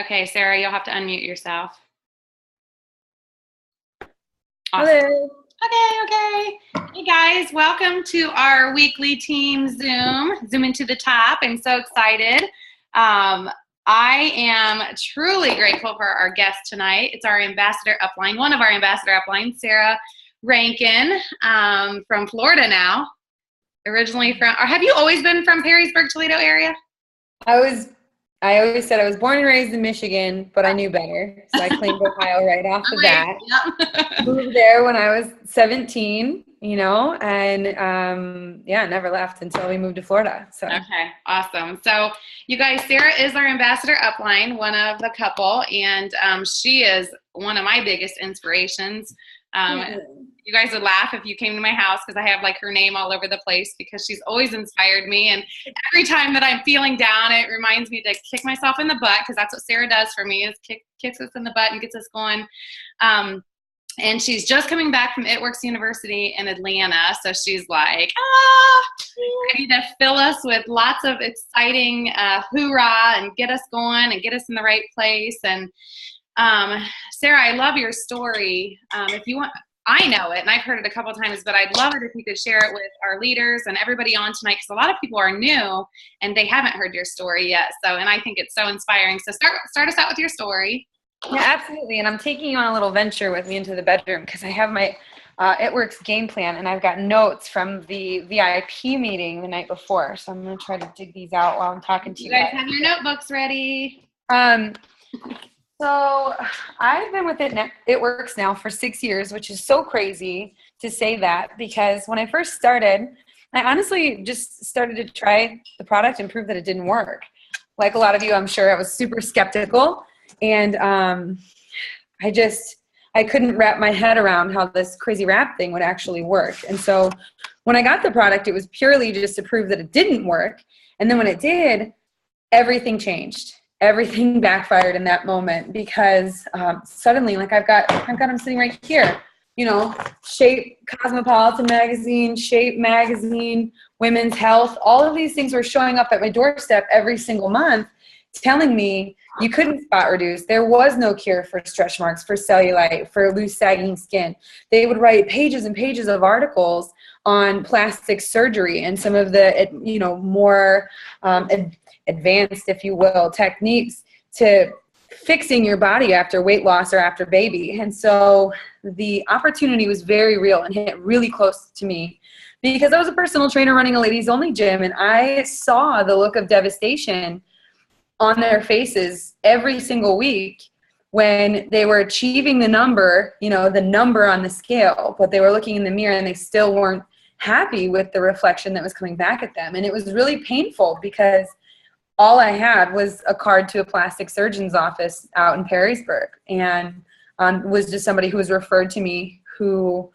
Okay, Sarah, you'll have to unmute yourself. Awesome. Hello. Okay. Hey guys, welcome to our weekly team Zoom into the top. I'm so excited. I am truly grateful for our guest tonight. It's our ambassador upline, one of our ambassador uplines, Sarah Rankin, from Florida now. Originally from, or have you always been from Perrysburg, Toledo area? I always said I was born and raised in Michigan, but I knew better. So I claimed Ohio right off the bat. Yep. Moved there when I was 17, and never left until we moved to Florida. So Okay, awesome. So you guys, Sarah is our ambassador upline, one of the couple, and she is one of my biggest inspirations. You guys would laugh if you came to my house because I have like her name all over the place because she's always inspired me. And every time that I'm feeling down, it reminds me to kick myself in the butt, because that's what Sarah does for me, is kicks us in the butt and gets us going. And she's just coming back from It Works University in Atlanta. So she's like, ready to fill us with lots of exciting hoorah and get us going and get us in the right place. And Sarah, I love your story. If you want, I know it and I've heard it a couple of times, but I'd love it if you could share it with our leaders and everybody on tonight, because a lot of people are new and they haven't heard your story yet. So, and I think it's so inspiring. So start us out with your story. Yeah, absolutely. And I'm taking you on a little venture with me into the bedroom because I have my It Works game plan, and I've got notes from the VIP meeting the night before. So I'm going to try to dig these out while I'm talking to you guys. Have your notebooks ready. So I've been with It Works now for 6 years, which is so crazy to say that, because when I first started, I honestly just started to try the product and prove that it didn't work. Like a lot of you, I'm sure I was super skeptical, and I couldn't wrap my head around how this crazy wrap thing would actually work. And so when I got the product, it was purely just to prove that it didn't work. And then when it did, everything changed. Everything backfired in that moment, because suddenly, like I've got them sitting right here, Shape, Cosmopolitan magazine, Shape magazine, Women's Health, all of these things were showing up at my doorstep every single month, telling me you couldn't spot reduce. There was no cure for stretch marks, for cellulite, for loose sagging skin. They would write pages and pages of articles on plastic surgery and some of the, more advanced, if you will, techniques to fixing your body after weight loss or after baby. And so the opportunity was very real and hit really close to me, because I was a personal trainer running a ladies only gym, and I saw the look of devastation on their faces every single week when they were achieving the number on the scale, but they were looking in the mirror and they still weren't happy with the reflection that was coming back at them. And it was really painful, because all I had was a card to a plastic surgeon's office out in Perrysburg, and was just somebody who was referred to me who,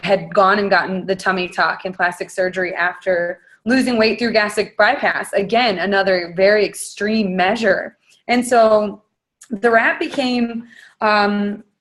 had gone and gotten the tummy tuck and plastic surgery after losing weight through gastric bypass. Again, another very extreme measure. And so the wrap became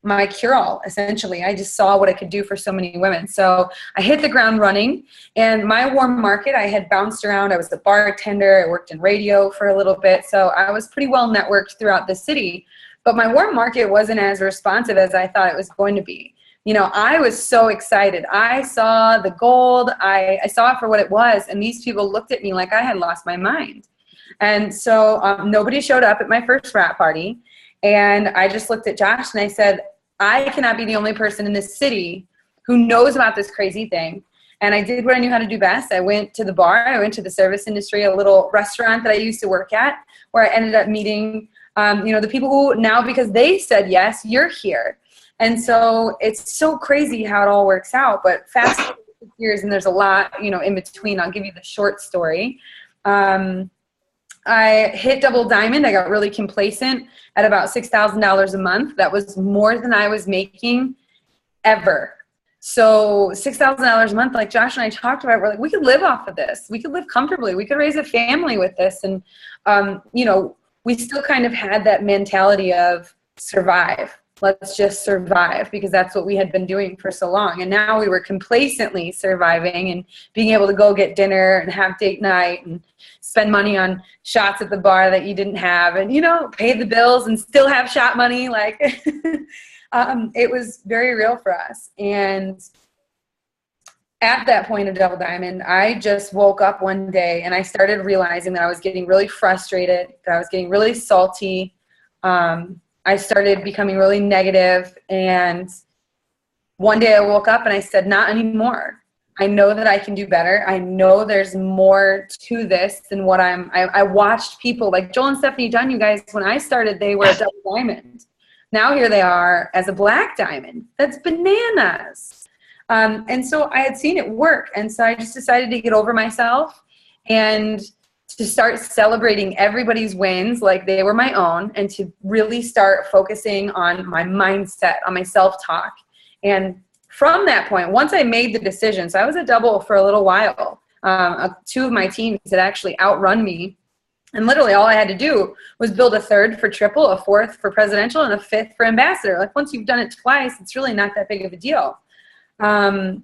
my cure-all, essentially. I just saw what it could do for so many women. So I hit the ground running, and my warm market, I had bounced around. I was a bartender. I worked in radio for a little bit. So I was pretty well networked throughout the city, but my warm market wasn't as responsive as I thought it was going to be. I was so excited. I saw the gold. I saw it for what it was, and these people looked at me like I had lost my mind. And so nobody showed up at my first wrap party, and I just looked at Josh and I said, I cannot be the only person in this city who knows about this crazy thing. And I did what I knew how to do best. I went to the bar. I went to the service industry, a little restaurant that I used to work at, where I ended up meeting, the people who now, because they said yes, you're here. And so it's so crazy how it all works out. But fast forward 6 years, and there's a lot, in between. I'll give you the short story. I hit double diamond. I got really complacent at about $6,000 a month. That was more than I was making ever. So $6,000 a month, like Josh and I talked about, we're like, we could live off of this. We could live comfortably. We could raise a family with this. And, we still kind of had that mentality of survive. let's just survive, because that's what we had been doing for so long. And now we were complacently surviving and being able to go get dinner and have date night and spend money on shots at the bar that you didn't have, and, you know, pay the bills and still have shot money. Like, it was very real for us. And at that point of Double Diamond, I just woke up one day and I started realizing that I was getting really frustrated, that I was getting really salty. I started becoming really negative, and one day I woke up and I said, not anymore. I know that I can do better. I know there's more to this than what I watched people like Joel and Stephanie Dunn, you guys, when I started, they were a double diamond. Now here they are as a black diamond. That's bananas. And so I had seen it work. And so I just decided to get over myself and to start celebrating everybody's wins like they were my own, and to really start focusing on my mindset, on my self-talk. And from that point, once I made the decision, so I was a double for a little while. Two of my teams had actually outrun me. And literally all I had to do was build a third for triple, a fourth for presidential, and a fifth for ambassador. Like, once you've done it twice, it's really not that big of a deal.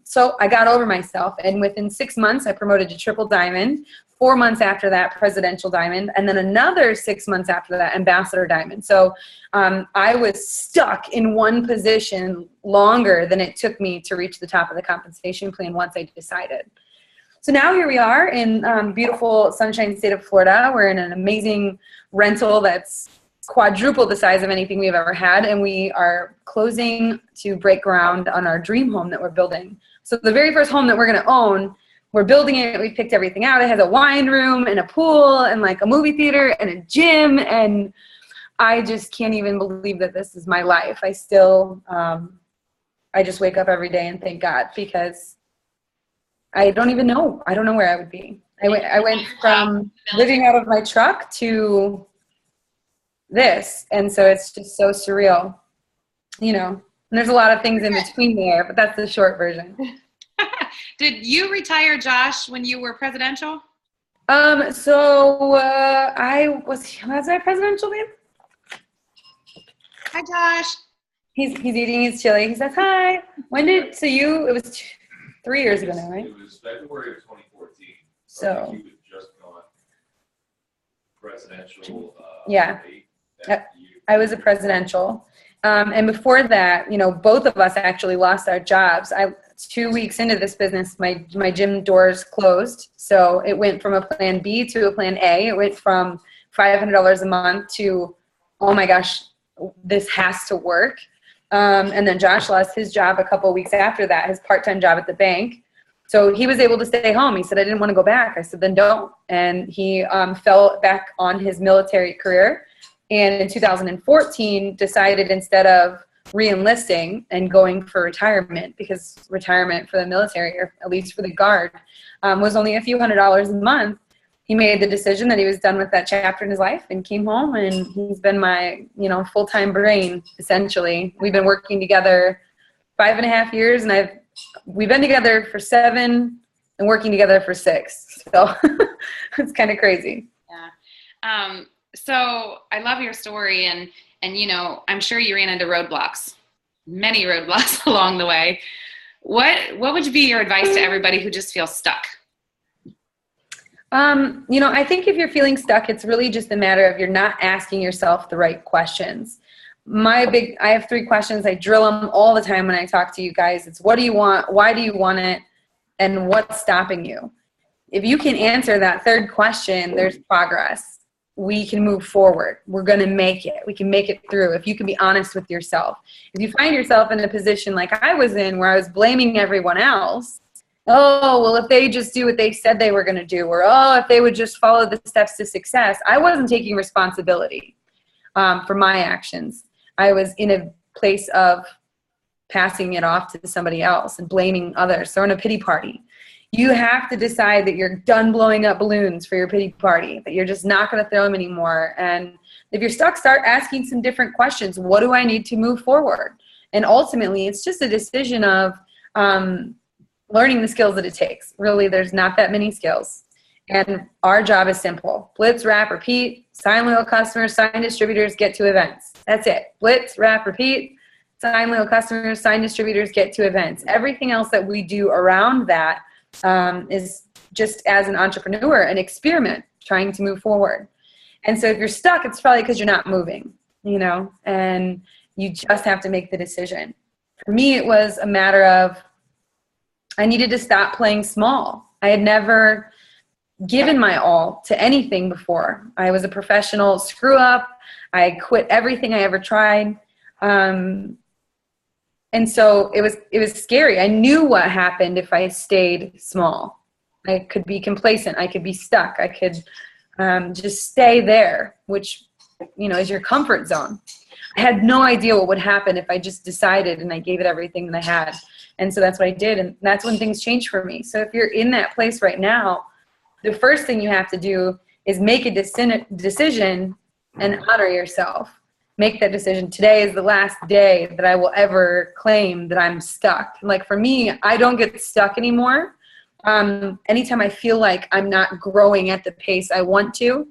So I got over myself, and within 6 months, I promoted to triple diamond. 4 months after that, presidential diamond, and then another 6 months after that, ambassador diamond. So I was stuck in one position longer than it took me to reach the top of the compensation plan once I decided. So now here we are in beautiful Sunshine State of Florida. We're in an amazing rental that's quadruple the size of anything we've ever had, and we are closing to break ground on our dream home that we're building. So the very first home that we're going to own, we're building it. We picked everything out. It has a wine room and a pool and like a movie theater and a gym, and I just can't even believe that this is my life. I still, I just wake up every day and thank God, because I don't even know. I don't know where I would be. I went from living out of my truck to this, and so it's just so surreal, you know. And there's a lot of things in between there, but that's the short version. Did you retire, Josh, when you were presidential? I was I presidential then? Hi, Josh. He's eating his chili. He says hi. It was 3 years ago now, right? It was February of 2014. So you had just gone presidential. Yeah. I was a presidential. And before that, you know, both of us actually lost our jobs. 2 weeks into this business, my gym doors closed. So it went from a plan B to a plan A. It went from $500 a month to, oh my gosh, this has to work. And then Josh lost his job a couple of weeks after that, his part-time job at the bank. So he was able to stay home. He said, I didn't want to go back. I said, then don't. And he fell back on his military career. And in 2014, decided, instead of re-enlisting and going for retirement, because retirement for the military, or at least for the Guard, was only a few $100s a month, he made the decision that he was done with that chapter in his life and came home, and he's been my, you know, full-time brain, essentially. We've been working together 5.5 years, and we've been together for 7 and working together for 6. So it's kind of crazy. Yeah. So I love your story, and you know, I'm sure you ran into roadblocks, many roadblocks along the way. What would be your advice to everybody who just feels stuck? You know, I think if you're feeling stuck, it's really just a matter of you're not asking yourself the right questions. I have 3 questions. I drill them all the time when I talk to you guys. It's, what do you want? Why do you want it? And what's stopping you? If you can answer that third question, there's progress. We can move forward. We're going to make it. We can make it through if you can be honest with yourself. If you find yourself in a position like I was in, where I was blaming everyone else, oh, well, if they just do what they said they were going to do, or, oh, if they would just follow the steps to success, I wasn't taking responsibility for my actions. I was in a place of passing it off to somebody else and blaming others, throwing a pity party. You have to decide that you're done blowing up balloons for your pity party, that you're just not going to throw them anymore. And if you're stuck, start asking some different questions. What do I need to move forward? And ultimately, it's just a decision of learning the skills that it takes. Really, there's not that many skills. And our job is simple. Blitz, wrap, repeat, sign loyal customers, sign distributors, get to events. That's it. Blitz, wrap, repeat, sign loyal customers, sign distributors, get to events. Everything else that we do around that is just as an entrepreneur, an experiment trying to move forward. And so if you're stuck, it's probably because you're not moving, you know, and you just have to make the decision. For me, it was a matter of I needed to stop playing small. I had never given my all to anything before. I was a professional screw up. I quit everything I ever tried. And so it was scary. I knew what happened if I stayed small. I could be complacent. I could be stuck. I could just stay there, which, you know, is your comfort zone. I had no idea what would happen if I just decided and I gave it everything that I had. And so that's what I did. And that's when things changed for me. So if you're in that place right now, the first thing you have to do is make a decision and honor yourself. Make that decision. Today is the last day that I will ever claim that I'm stuck. Like for me, I don't get stuck anymore. Anytime I feel like I'm not growing at the pace I want to,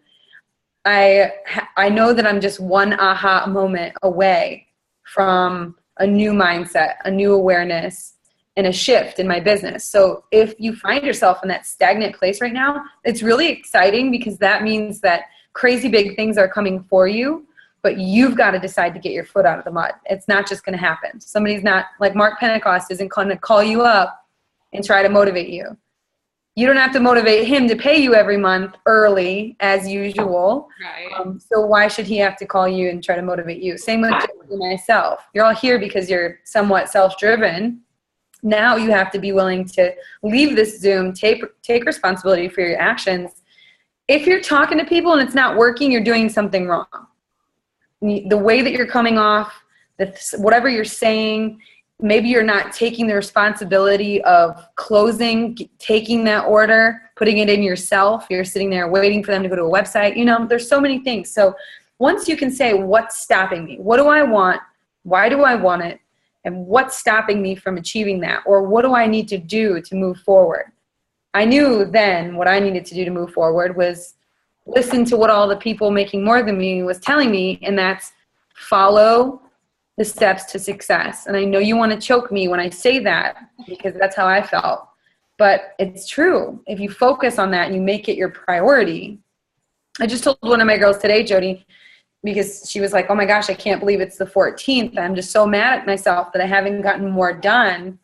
I know that I'm just one aha moment away from a new mindset, a new awareness, and a shift in my business. So if you find yourself in that stagnant place right now, it's really exciting because that means that crazy big things are coming for you, but you've got to decide to get your foot out of the mud. It's not just going to happen. Somebody's not, like Mark Pentecost isn't going to call you up and try to motivate you. You don't have to motivate him to pay you every month early as usual. Right. So why should he have to call you and try to motivate you? Same with myself. You're all here because you're somewhat self-driven. Now you have to be willing to leave this Zoom, take responsibility for your actions. If you're talking to people and it's not working, you're doing something wrong. The way that you're coming off, whatever you're saying, maybe you're not taking the responsibility of closing, taking that order, putting it in yourself. You're sitting there waiting for them to go to a website. You know, there's so many things. So once you can say, what's stopping me? What do I want? Why do I want it? And what's stopping me from achieving that? Or what do I need to do to move forward? I knew then what I needed to do to move forward was listen to what all the people making more than me was telling me, and that's follow the steps to success. And I know you want to choke me when I say that because that's how I felt. But it's true. If you focus on that and you make it your priority. I just told one of my girls today, Jodi, because she was like, oh my gosh, I can't believe it's the 14th. I'm just so mad at myself that I haven't gotten more done.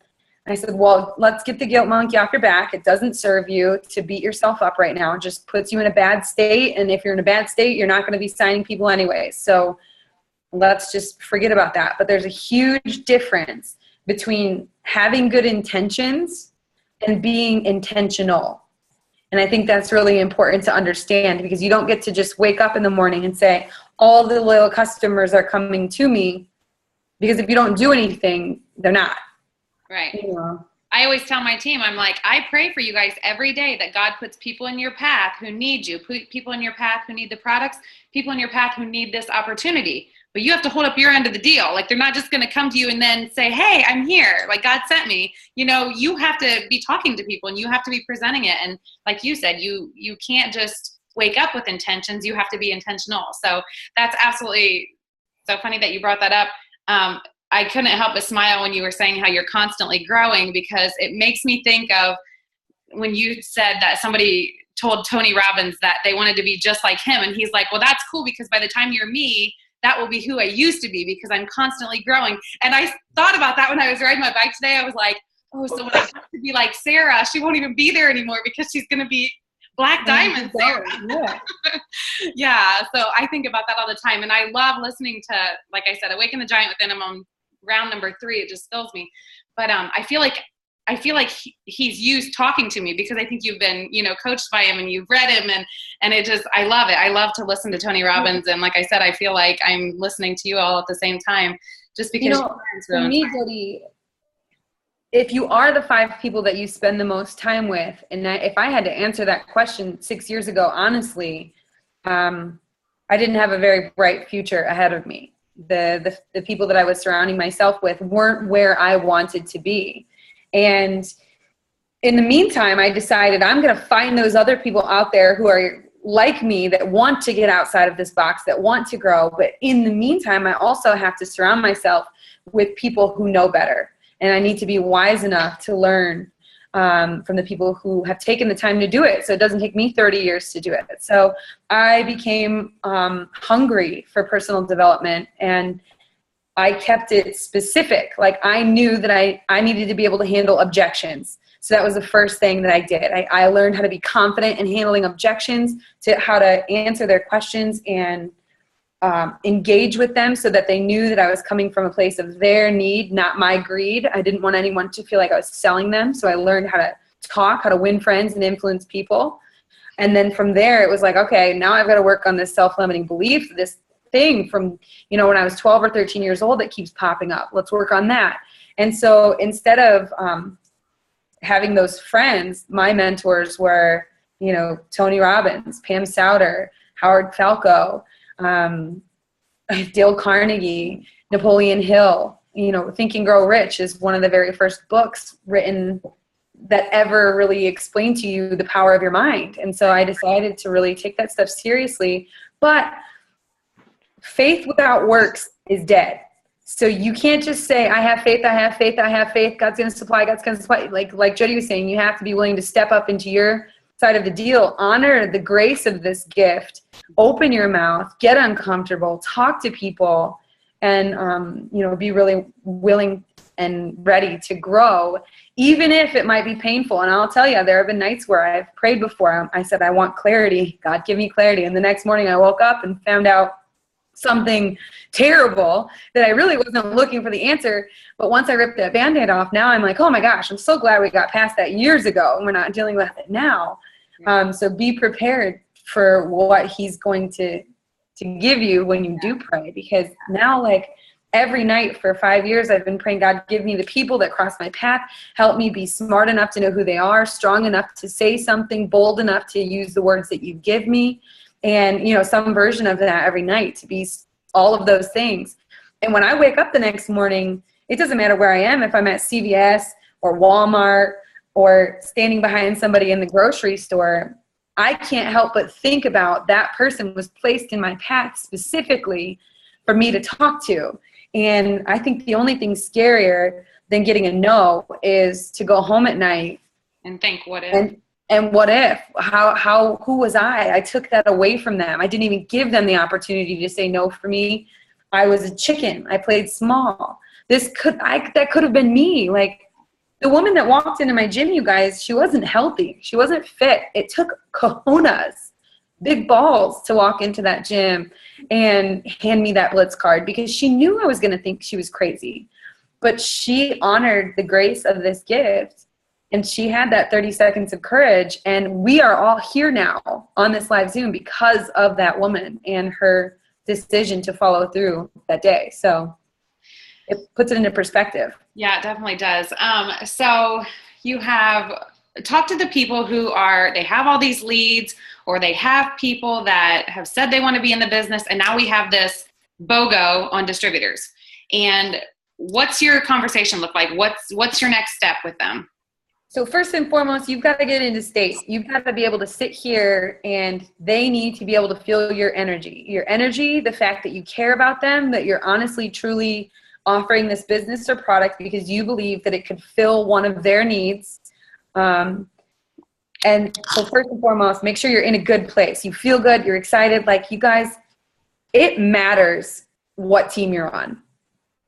I said, well, let's get the guilt monkey off your back. It doesn't serve you to beat yourself up right now. It just puts you in a bad state. And if you're in a bad state, you're not going to be signing people anyway. So let's just forget about that. But there's a huge difference between having good intentions and being intentional. And I think that's really important to understand because you don't get to just wake up in the morning and say, all the loyal customers are coming to me, because if you don't do anything, they're not. Right. Yeah. I always tell my team, I'm like, I pray for you guys every day that God puts people in your path who need you, people in your path who need the products, people in your path who need this opportunity. But you have to hold up your end of the deal. Like, they're not just going to come to you and then say, hey, I'm here. Like, God sent me. You know, you have to be talking to people and you have to be presenting it. And like you said, you can't just wake up with intentions. You have to be intentional. So that's absolutely so funny that you brought that up. I couldn't help but smile when you were saying how you're constantly growing, because it makes me think of when you said that somebody told Tony Robbins that they wanted to be just like him. And he's like, well, that's cool, because by the time you're me, that will be who I used to be, because I'm constantly growing. And I thought about that when I was riding my bike today. I was like, oh, so when I have to be like Sarah, she won't even be there anymore because she's going to be Black Diamond Sarah. Yeah. Yeah. So I think about that all the time. And I love listening to, like I said, Awaken the Giant Within. I'm on round number 3. It just fills me. But I feel like he's used talking to me, because I think you've been, coached by him and you've read him, and it just, I love it. I love to listen to Tony Robbins. And like I said, I feel like I'm listening to you all at the same time, just because for me, Jodi, if you are the 5 people that you spend the most time with, and if I had to answer that question 6 years ago, honestly, I didn't have a very bright future ahead of me. The people that I was surrounding myself with weren't where I wanted to be. And in the meantime, I decided I'm going to find those other people out there who are like me that want to get outside of this box, that want to grow. But in the meantime, I also have to surround myself with people who know better. And I need to be wise enough to learn from the people who have taken the time to do it. So it doesn't take me 30 years to do it. So I became hungry for personal development, and I kept it specific. Like I knew that I needed to be able to handle objections. So that was the first thing that I did. I learned how to be confident in handling objections, to how to answer their questions and engage with them so that they knew that I was coming from a place of their need, not my greed. I didn't want anyone to feel like I was selling them. So I learned how to talk, how to win friends and influence people. And then from there, it was like, okay, now I've got to work on this self-limiting belief, this thing from, you know, when I was 12 or 13 years old that keeps popping up. Let's work on that. And so instead of having those friends, my mentors were, you know, Tony Robbins, Pam Souter, Howard Falco, Dale Carnegie, Napoleon Hill. You know, Think and Grow Rich is one of the very first books written that ever really explained to you the power of your mind. And so I decided to really take that stuff seriously. But faith without works is dead. So you can't just say, I have faith, I have faith, I have faith, God's going to supply, God's going to supply. Like Jodi was saying, you have to be willing to step up into your side of the deal, honor the grace of this gift, open your mouth, get uncomfortable, talk to people, and you know, be really willing and ready to grow, even if it might be painful. And I'll tell you, there have been nights where I've prayed before. I said, I want clarity. God, give me clarity. And the next morning I woke up and found out something terrible that I really wasn't looking for the answer. But once I ripped that Band-Aid off, now I'm like, oh my gosh, I'm so glad we got past that years ago and we're not dealing with it now. So be prepared for what he's going to give you when you do pray, because now, like, every night for 5 years, I've been praying, God, give me the people that cross my path. Help me be smart enough to know who they are, strong enough to say something, bold enough to use the words that you give me. And, you know, some version of that every night, to be all of those things. And when I wake up the next morning, it doesn't matter where I am, if I'm at CVS or Walmart or standing behind somebody in the grocery store, I can't help but think about that person was placed in my path specifically for me to talk to. And I think the only thing scarier than getting a no is to go home at night and think, what if? And what if? Who was I? I took that away from them. I didn't even give them the opportunity to say no for me. I was a chicken. I played small. That could have been me. Like, the woman that walked into my gym, you guys, she wasn't healthy. She wasn't fit. It took cojones, big balls, to walk into that gym and hand me that Blitz card, because she knew I was going to think she was crazy. But she honored the grace of this gift. And she had that 30 seconds of courage. And we are all here now on this live Zoom because of that woman and her decision to follow through that day. So it puts it into perspective. Yeah, it definitely does. So you have talked to the people who they have all these leads, or they have people that have said they want to be in the business. And now we have this BOGO on distributors. And what's your conversation look like? What's your next step with them? So first and foremost, you've got to get into state. You've got to be able to sit here, and they need to be able to feel your energy. Your energy, the fact that you care about them, that you're honestly, truly offering this business or product because you believe that it could fill one of their needs. And so first and foremost, make sure you're in a good place. You feel good, you're excited. Like, you guys, it matters what team you're on.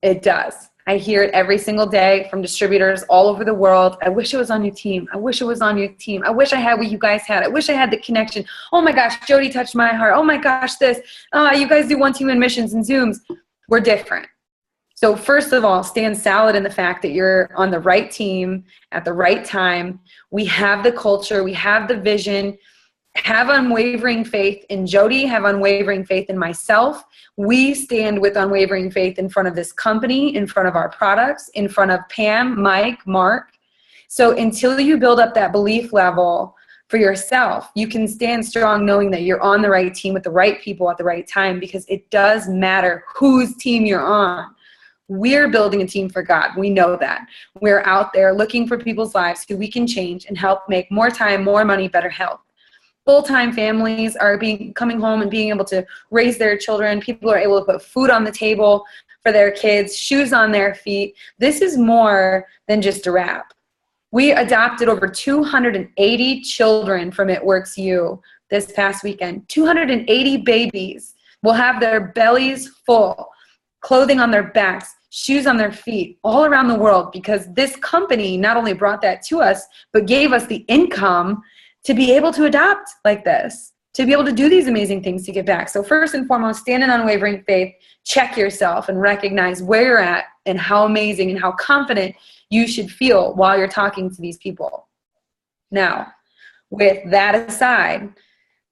It does. I hear it every single day from distributors all over the world. I wish it was on your team. I wish it was on your team. I wish I had what you guys had. I wish I had the connection. Oh my gosh, Jodi touched my heart. Oh my gosh, this. You guys do one-team admissions and Zooms. We're different. So first of all, stand solid in the fact that you're on the right team at the right time. We have the culture. We have the vision. Have unwavering faith in Jodi. Have unwavering faith in myself. We stand with unwavering faith in front of this company, in front of our products, in front of Pam, Mike, Mark. So until you build up that belief level for yourself, you can stand strong knowing that you're on the right team with the right people at the right time, because it does matter whose team you're on. We're building a team for God. We know that. We're out there looking for people's lives who we can change and help make more time, more money, better health. full-time families are coming home and being able to raise their children. People are able to put food on the table for their kids, shoes on their feet. This is more than just a wrap. We adopted over 280 children from It Works You this past weekend. 280 babies will have their bellies full, clothing on their backs, shoes on their feet, all around the world, because this company not only brought that to us, but gave us the income to be able to adopt like this, to be able to do these amazing things to give back. So first and foremost, stand in unwavering faith, check yourself and recognize where you're at and how amazing and how confident you should feel while you're talking to these people. Now, with that aside,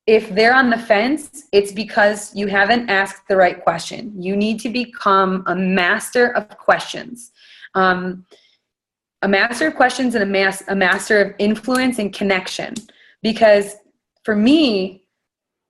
if they're on the fence, it's because you haven't asked the right question. You need to become a master of questions. A master of questions and a master of influence and connection. Because for me,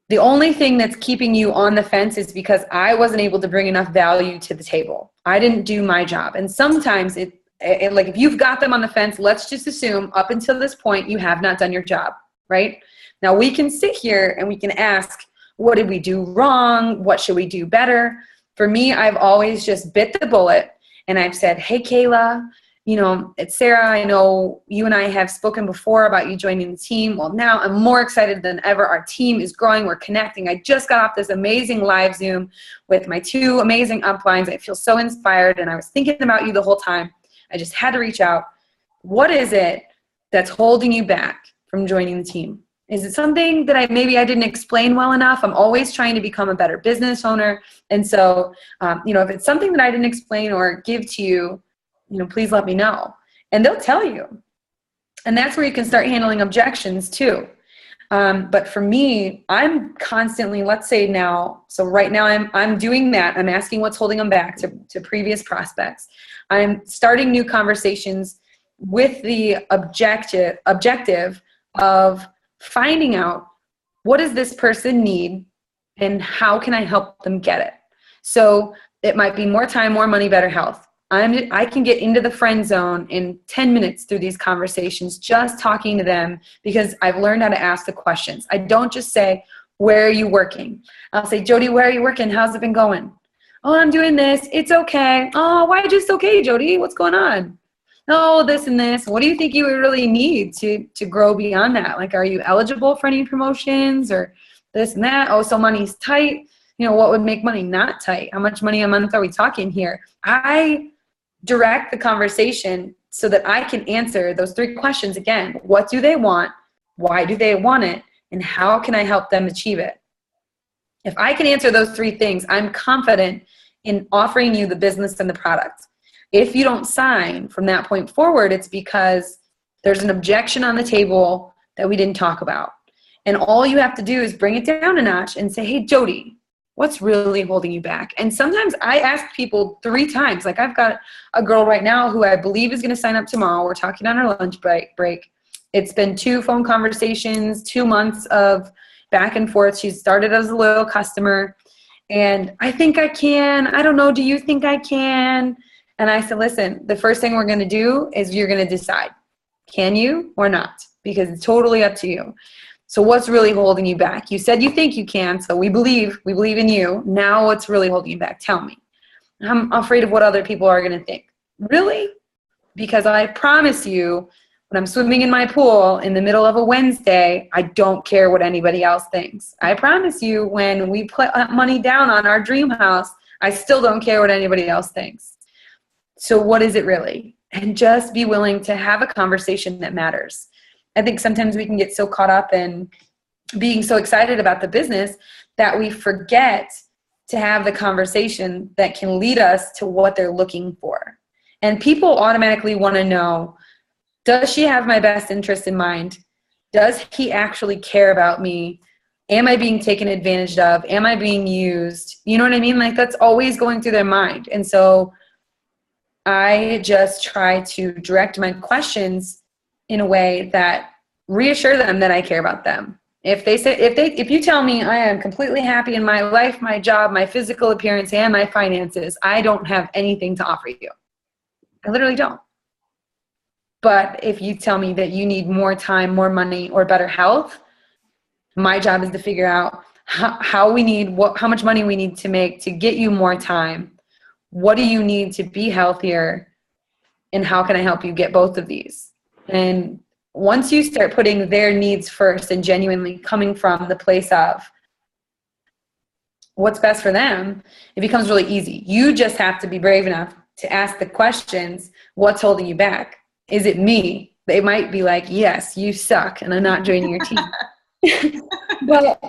the only thing that's keeping you on the fence is because I wasn't able to bring enough value to the table. I didn't do my job. And sometimes like if you've got them on the fence, let's just assume up until this point, you have not done your job, right? Now we can sit here and we can ask, what did we do wrong? What should we do better? For me, I've always just bit the bullet and I've said, hey, Kayla, it's Sarah. I know you and I have spoken before about you joining the team. Well, now I'm more excited than ever. Our team is growing. We're connecting. I just got off this amazing live Zoom with my 2 amazing uplines. I feel so inspired and I was thinking about you the whole time. I just had to reach out. What is it that's holding you back from joining the team? Is it something that maybe I didn't explain well enough? I'm always trying to become a better business owner. And so, if it's something that I didn't explain or give to you, please let me know. And they'll tell you. And that's where you can start handling objections too. But for me, I'm constantly, let's say now, so right now I'm doing that. I'm asking what's holding them back to previous prospects. I'm starting new conversations with the objective of finding out what does this person need and how can I help them get it. So it might be more time, more money, better health. I can get into the friend zone in 10 minutes through these conversations, just talking to them because I've learned how to ask the questions. I don't just say, where are you working? I'll say, Jodi, where are you working? How's it been going? Oh, I'm doing this. It's okay. Oh, why just okay, Jodi? What's going on? Oh, this and this. What do you think you would really need to grow beyond that? Like, are you eligible for any promotions or this and that? Oh, so money's tight. What would make money not tight? How much money a month are we talking here? I direct the conversation so that I can answer those 3 questions again. What do they want? Why do they want it? And how can I help them achieve it? If I can answer those 3 things, I'm confident in offering you the business and the product. If you don't sign from that point forward, it's because there's an objection on the table that we didn't talk about. And all you have to do is bring it down a notch and say, hey, Jodi, what's really holding you back? And sometimes I ask people 3 times. Like I've got a girl right now who I believe is going to sign up tomorrow. We're talking on her lunch break. It's been 2 phone conversations, 2 months of back and forth. She's started as a loyal customer. And I think I can. I don't know. Do you think I can? And I said, listen, the first thing we're going to do is you're going to decide. Can you or not? Because it's totally up to you. So what's really holding you back? You said you think you can, so we believe in you. Now what's really holding you back? Tell me. I'm afraid of what other people are going to think. Really? Because I promise you, when I'm swimming in my pool in the middle of a Wednesday, I don't care what anybody else thinks. I promise you, when we put money down on our dream house, I still don't care what anybody else thinks. So what is it really? And just be willing to have a conversation that matters. I think sometimes we can get so caught up in being so excited about the business that we forget to have the conversation that can lead us to what they're looking for. And people automatically want to know, does she have my best interest in mind? Does he actually care about me? Am I being taken advantage of? Am I being used? You know what I mean? Like that's always going through their mind. And so I just try to direct my questions in a way that reassure them that I care about them. If you tell me I am completely happy in my life, my job, my physical appearance, and my finances, I don't have anything to offer you. I literally don't. But if you tell me that you need more time, more money, or better health, My job is to figure out how much money we need to make to get you more time. What do you need to be healthier? And how can I help you get both of these? And once you start putting their needs first and genuinely coming from the place of what's best for them, it becomes really easy. You just have to be brave enough to ask the questions, what's holding you back? Is it me? They might be like, yes, you suck, and I'm not joining your team. But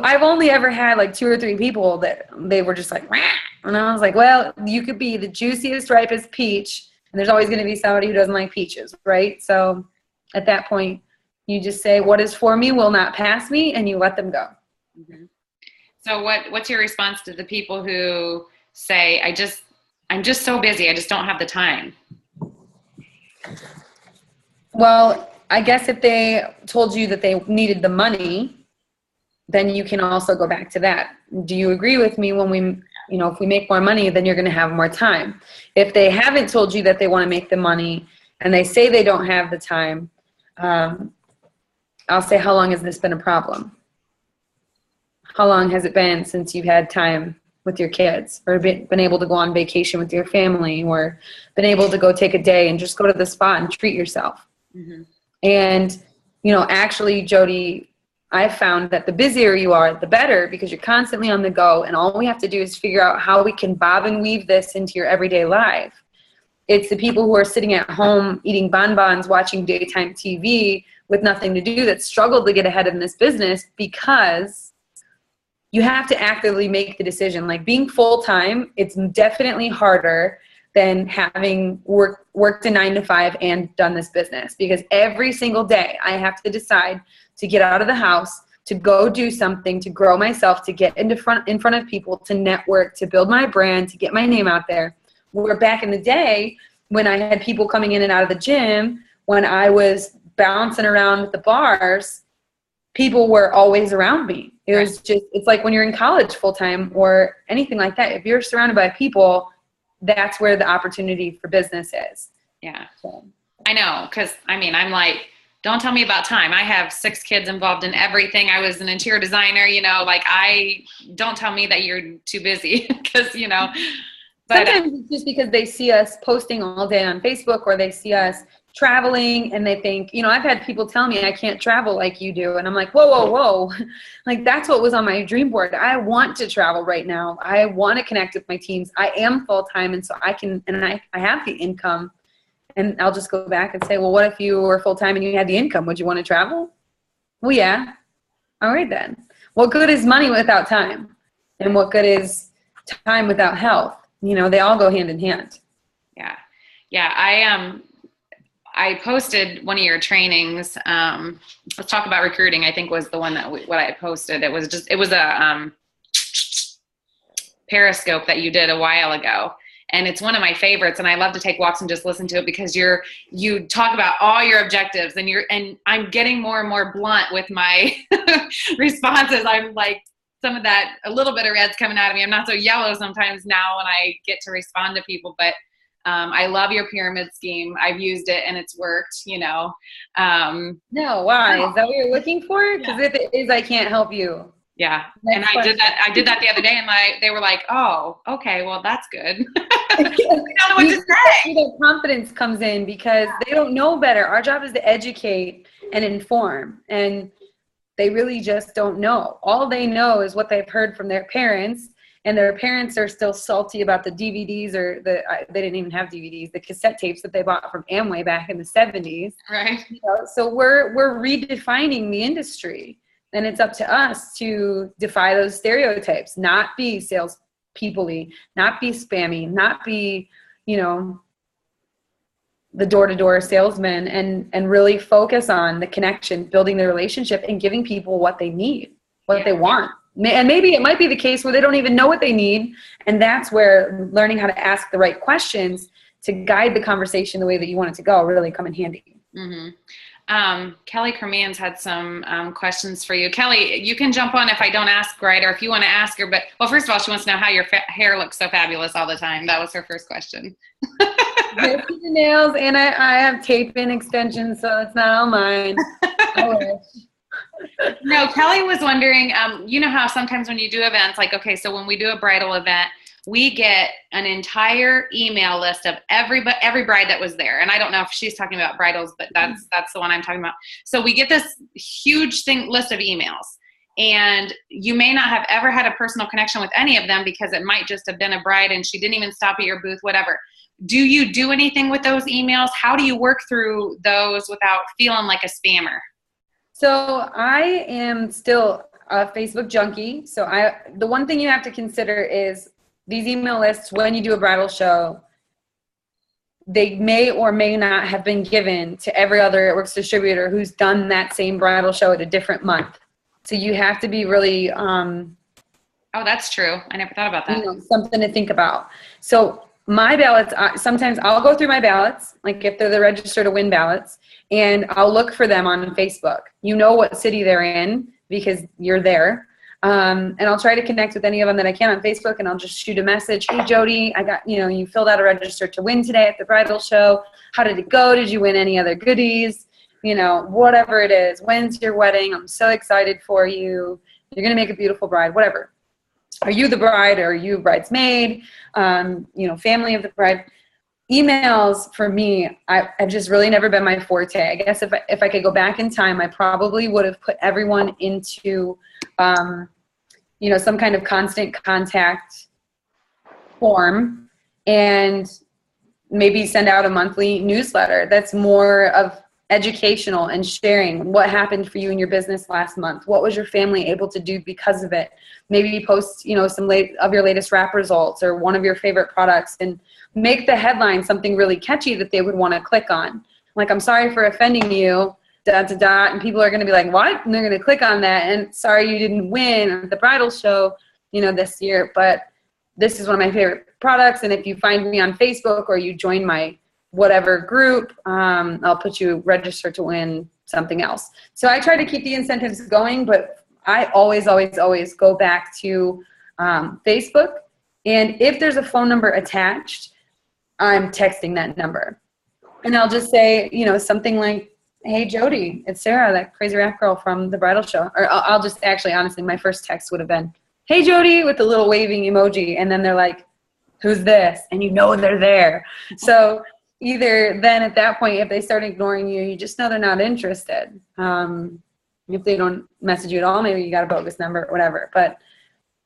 I've only ever had like 2 or 3 people that they were just like, "Wah." And I was like, well, you could be the juiciest, ripest peach, and there's always going to be somebody who doesn't like peaches, right? So at that point, you just say, what is for me will not pass me, and you let them go. Mm-hmm. So what's your response to the people who say, I'm just so busy, I just don't have the time? Well, I guess if they told you that they needed the money, then you can also go back to that. Do you agree with me when if we make more money, then you're going to have more time? If they haven't told you that they want to make the money and they say they don't have the time, I'll say, how long has this been a problem? How long has it been since you've had time with your kids, or been able to go on vacation with your family, or been able to go take a day and just go to the spa and treat yourself? Mm-hmm. And, actually, Jodi, I've found that the busier you are, the better, because you're constantly on the go, and all we have to do is figure out how we can bob and weave this into your everyday life. It's the people who are sitting at home eating bonbons, watching daytime TV with nothing to do that struggle to get ahead in this business, because you have to actively make the decision. Like, being full-time, it's definitely harder than having worked a 9 to 5 and done this business, because every single day I have to decide to get out of the house, to go do something, to grow myself, to get in front of people, to network, to build my brand, to get my name out there. Where back in the day, when I had people coming in and out of the gym, when I was bouncing around at the bars, people were always around me. It was just, it's like when you're in college full-time or anything like that. If you're surrounded by people, that's where the opportunity for business is. Yeah. So. I know. Cause I'm like, don't tell me about time. I have 6 kids involved in everything. I was an interior designer, don't tell me that you're too busy because, but sometimes it's just because they see us posting all day on Facebook, or they see us traveling and they think, I've had people tell me I can't travel like you do. And I'm like, whoa. Like, that's what was on my dream board. I want to travel right now. I want to connect with my teams. I am full-time. And so I can, and I have the income. And I'll just go back and say, well, what if you were full-time and you had the income? Would you want to travel? Well, yeah. All right, then. What good is money without time? And what good is time without health? They all go hand in hand. Yeah. Yeah. I posted one of your trainings. Let's talk about recruiting, I think was the one that what I posted. It was a Periscope that you did a while ago. And it's one of my favorites, and I love to take walks and just listen to it, because you talk about all your objectives, and I'm getting more and more blunt with my responses. I'm like, some of that, a little bit of red's coming out of me. I'm not so yellow sometimes now when I get to respond to people, but I love your pyramid scheme. I've used it and it's worked, No, why? Is that what you're looking for? Because if it is, I can't help you. Yeah. And I did that the other day, and they were like, oh, okay, well, that's good. I don't know what to say. Their confidence comes in because they don't know better. Our job is to educate and inform, and they really just don't know. All they know is what they've heard from their parents, and their parents are still salty about the DVDs, or they didn't even have DVDs, the cassette tapes that they bought from Amway back in the 70s. Right. So we're redefining the industry. And it's up to us to defy those stereotypes, not be salespeople-y, not be spammy, not be, the door-to-door salesman, and really focus on the connection, building the relationship, and giving people what they need, what they want. And maybe it might be the case where they don't even know what they need. And that's where learning how to ask the right questions to guide the conversation the way that you want it to go really come in handy. Mm-hmm. Kelly Kerman's had some questions for you. Kelly, you can jump on if I don't ask right, or if you want to ask her. But, well, first of all, she wants to know how your hair looks so fabulous all the time. That was her first question. I see the nails, and I have tape-in extensions, so it's not all mine. I wish. No, Kelly was wondering, you know how sometimes when you do events, like, okay, so when we do a bridal event, we get an entire email list of every bride that was there. And I don't know if she's talking about bridals, but that's the one I'm talking about. So we get this huge list of emails. And you may not have ever had a personal connection with any of them because it might just have been a bride and she didn't even stop at your booth, whatever. Do you do anything with those emails? How do you work through those without feeling like a spammer? So I am still a Facebook junkie. So the one thing you have to consider is these email lists, when you do a bridal show, they may or may not have been given to every other It Works distributor who's done that same bridal show at a different month. So you have to be really oh, that's true. I never thought about that. You know, something to think about. So my ballots, sometimes I'll go through my ballots, like if they're the register to win ballots, and I'll look for them on Facebook. You know what city they're in because you're there. And I'll try to connect with any of them that I can on Facebook, and I'll just shoot a message. Hey, Jodi, I got, you filled out a register to win today at the bridal show. How did it go? Did you win any other goodies? Whatever it is. When's your wedding? I'm so excited for you. You're going to make a beautiful bride, whatever. Are you the bride, or are you bridesmaid? Family of the bride. Emails for me, I've just really never been my forte. I guess if I could go back in time, I probably would have put everyone into, some kind of constant contact form and maybe send out a monthly newsletter that's more of educational and sharing what happened for you in your business last month. What was your family able to do because of it? Maybe post, some of your latest wrap results or one of your favorite products, and make the headline something really catchy that they would want to click on. Like, I'm sorry for offending you, ... and people are going to be like, what? And they're going to click on that, and sorry you didn't win at the bridal show, this year, but this is one of my favorite products, and if you find me on Facebook or you join my whatever group, I'll put you register to win something else. So I try to keep the incentives going, but I always go back to Facebook. And if there's a phone number attached, I'm texting that number. And I'll just say, something like, hey, Jodi, it's Sarah, that crazy rap girl from the bridal show. Or I'll just actually, honestly, my first text would have been, hey, Jodi, with the little waving emoji. And then they're like, who's this? And they're there. So either then at that point, if they start ignoring you, you just know they're not interested. If they don't message you at all, maybe you got a bogus number or whatever. But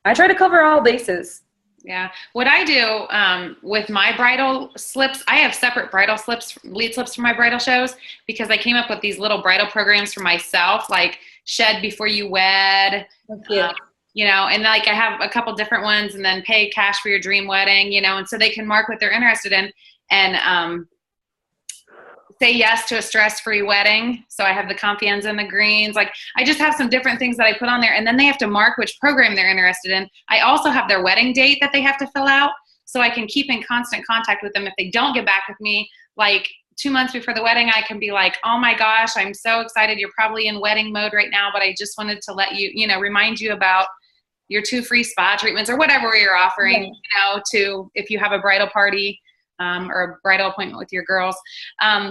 I try to cover all bases. Yeah. What I do with my bridal slips, I have separate bridal slips, lead slips for my bridal shows, because I came up with these little bridal programs for myself, like Shed Before You Wed. And like I have a couple different ones, and then Pay Cash for Your Dream Wedding, and so they can mark what they're interested in. And say yes to a stress-free wedding. So I have the Confianza and the greens. Like, I just have some different things that I put on there, and then they have to mark which program they're interested in. I also have their wedding date that they have to fill out, so I can keep in constant contact with them. If they don't get back with me, like 2 months before the wedding, I can be like, oh my gosh, I'm so excited. You're probably in wedding mode right now, but I just wanted to let you, remind you about your 2 free spa treatments or whatever you're offering, to, if you have a bridal party, or a bridal appointment with your girls,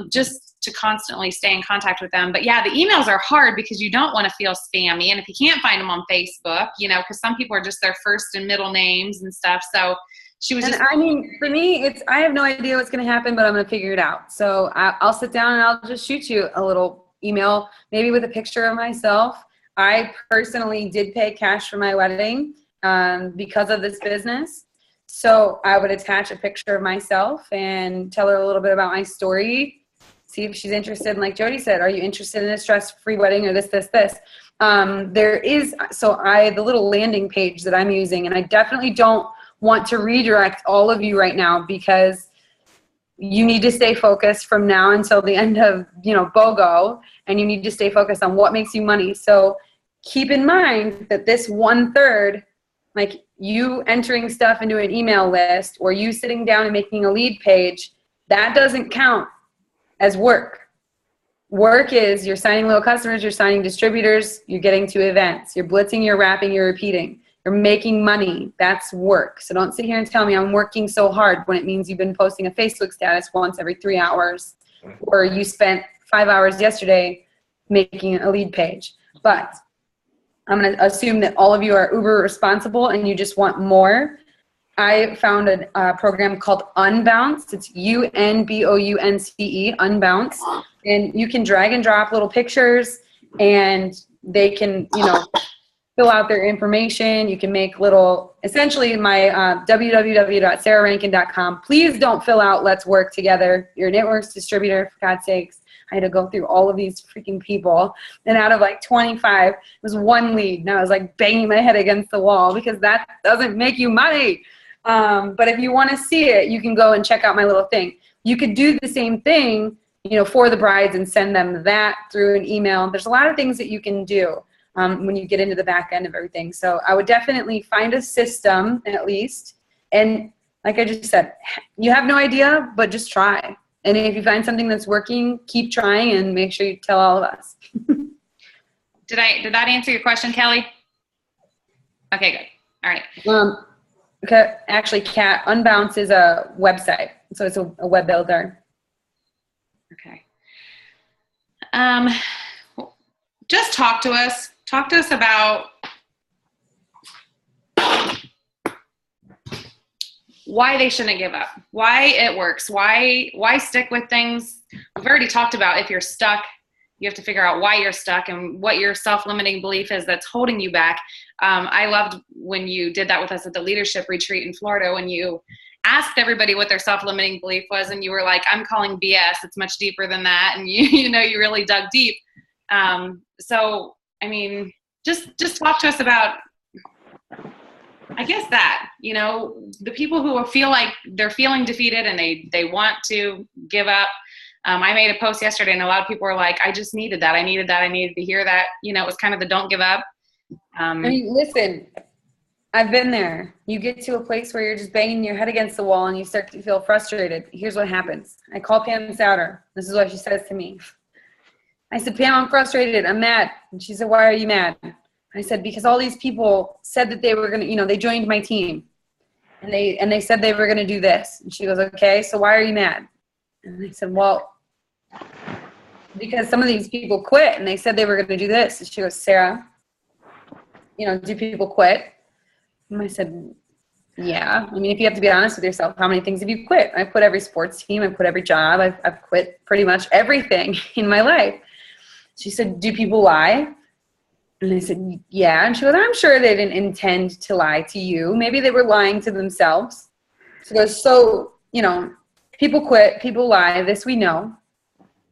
just to constantly stay in contact with them. But yeah, the emails are hard because you don't want to feel spammy. And if you can't find them on Facebook, because some people are just their first and middle names and stuff. So she was for me, I have no idea what's going to happen, but I'm going to figure it out. So I'll sit down and I'll just shoot you a little email, maybe with a picture of myself. I personally did pay cash for my wedding because of this business. So I would attach a picture of myself and tell her a little bit about my story, see if she's interested. And like Jodi said, are you interested in a stress-free wedding or this? There is, the little landing page that I'm using, and I definitely don't want to redirect all of you right now, because you need to stay focused from now until the end of, BOGO, and you need to stay focused on what makes you money. So keep in mind that this 1/3, like you entering stuff into an email list or you sitting down and making a lead page, that doesn't count as work. Work is you're signing little customers, you're signing distributors, you're getting to events, you're blitzing, you're wrapping, you're repeating, you're making money. That's work. So don't sit here and tell me I'm working so hard when it means you've been posting a Facebook status once every 3 hours, or you spent 5 hours yesterday making a lead page. But I'm going to assume that all of you are uber responsible and you just want more. I found a program called Unbounce. It's Unbounce, Unbounce. And you can drag and drop little pictures and they can, fill out their information. You can make little, essentially my www.sarahrankin.com. Please don't fill out let's work together. You're a networks distributor, for God's sakes. I had to go through all of these freaking people. And out of like 25, it was one lead. And I was like banging my head against the wall because that doesn't make you money. But if you want to see it, you can go and check out my little thing. You could do the same thing, for the brides and send them that through an email. There's a lot of things that you can do when you get into the back end of everything. So I would definitely find a system at least. And like I just said, you have no idea, but just try. And if you find something that's working, keep trying and make sure you tell all of us. Did that answer your question, Kelly? Okay, good. All right. Okay, actually, Kat, Unbounce is a website. So it's a web builder. Okay. Just talk to us. Talk to us about why they shouldn't give up, why it works, why stick with things. We've already talked about if you're stuck, you have to figure out why you're stuck and what your self-limiting belief is that's holding you back. I loved when you did that with us at the leadership retreat in Florida, when you asked everybody what their self-limiting belief was, and you were like, I'm calling BS. It's much deeper than that. And you really dug deep. So, I mean, just talk to us about, I guess that, the people who feel like they're feeling defeated and they want to give up. I made a post yesterday and a lot of people were like, I just needed that. I needed to hear that. It was kind of the don't give up. Listen, I've been there. You get to a place where you're just banging your head against the wall and you start to feel frustrated. Here's what happens. I call Pam Souter. This is what she says to me. I said, Pam, I'm frustrated. I'm mad. And she said, why are you mad? I said, because all these people said that they were going to, they joined my team and they said they were going to do this. And she goes, okay, so why are you mad? And I said, well, because some of these people quit and they said they were going to do this. And she goes, Sarah, do people quit? And I said, yeah. I mean, if you have to be honest with yourself, how many things have you quit? I've quit every sports team. I've quit every job. I've quit pretty much everything in my life. She said, do people lie? And I said, yeah. And she goes, I'm sure they didn't intend to lie to you. Maybe they were lying to themselves. She goes, so, people quit, people lie. This we know.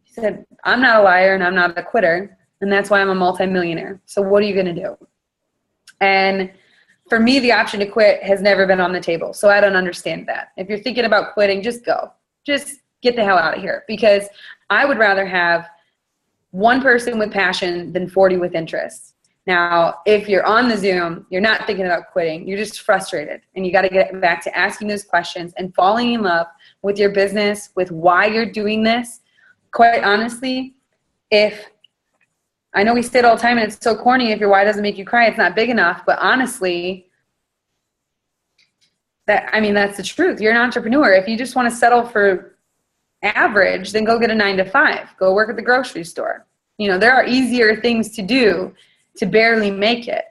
She said, I'm not a liar and I'm not a quitter. And that's why I'm a multimillionaire. So what are you going to do? And for me, the option to quit has never been on the table. So I don't understand that. If you're thinking about quitting, just go. Just get the hell out of here. Because I would rather have one person with passion than 40 with interest. Now, if you're on the Zoom, you're not thinking about quitting. You're just frustrated. And you got to get back to asking those questions and falling in love with your business, with why you're doing this. Quite honestly, I know we say it all the time and it's so corny, if your why doesn't make you cry, it's not big enough. But honestly, that's the truth. You're an entrepreneur. If you just want to settle for average, then go get a 9-to-5. Go work at the grocery store. There are easier things to do to barely make it.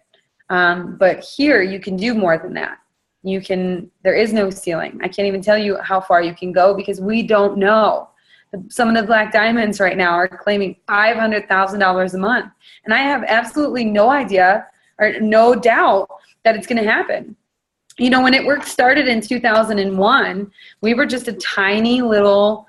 But here you can do more than that. There is no ceiling. I can't even tell you how far you can go because we don't know. Some of the Black Diamonds right now are claiming $500,000 a month. And I have absolutely no idea or no doubt that it's going to happen. When It Works started in 2001, we were just a tiny little,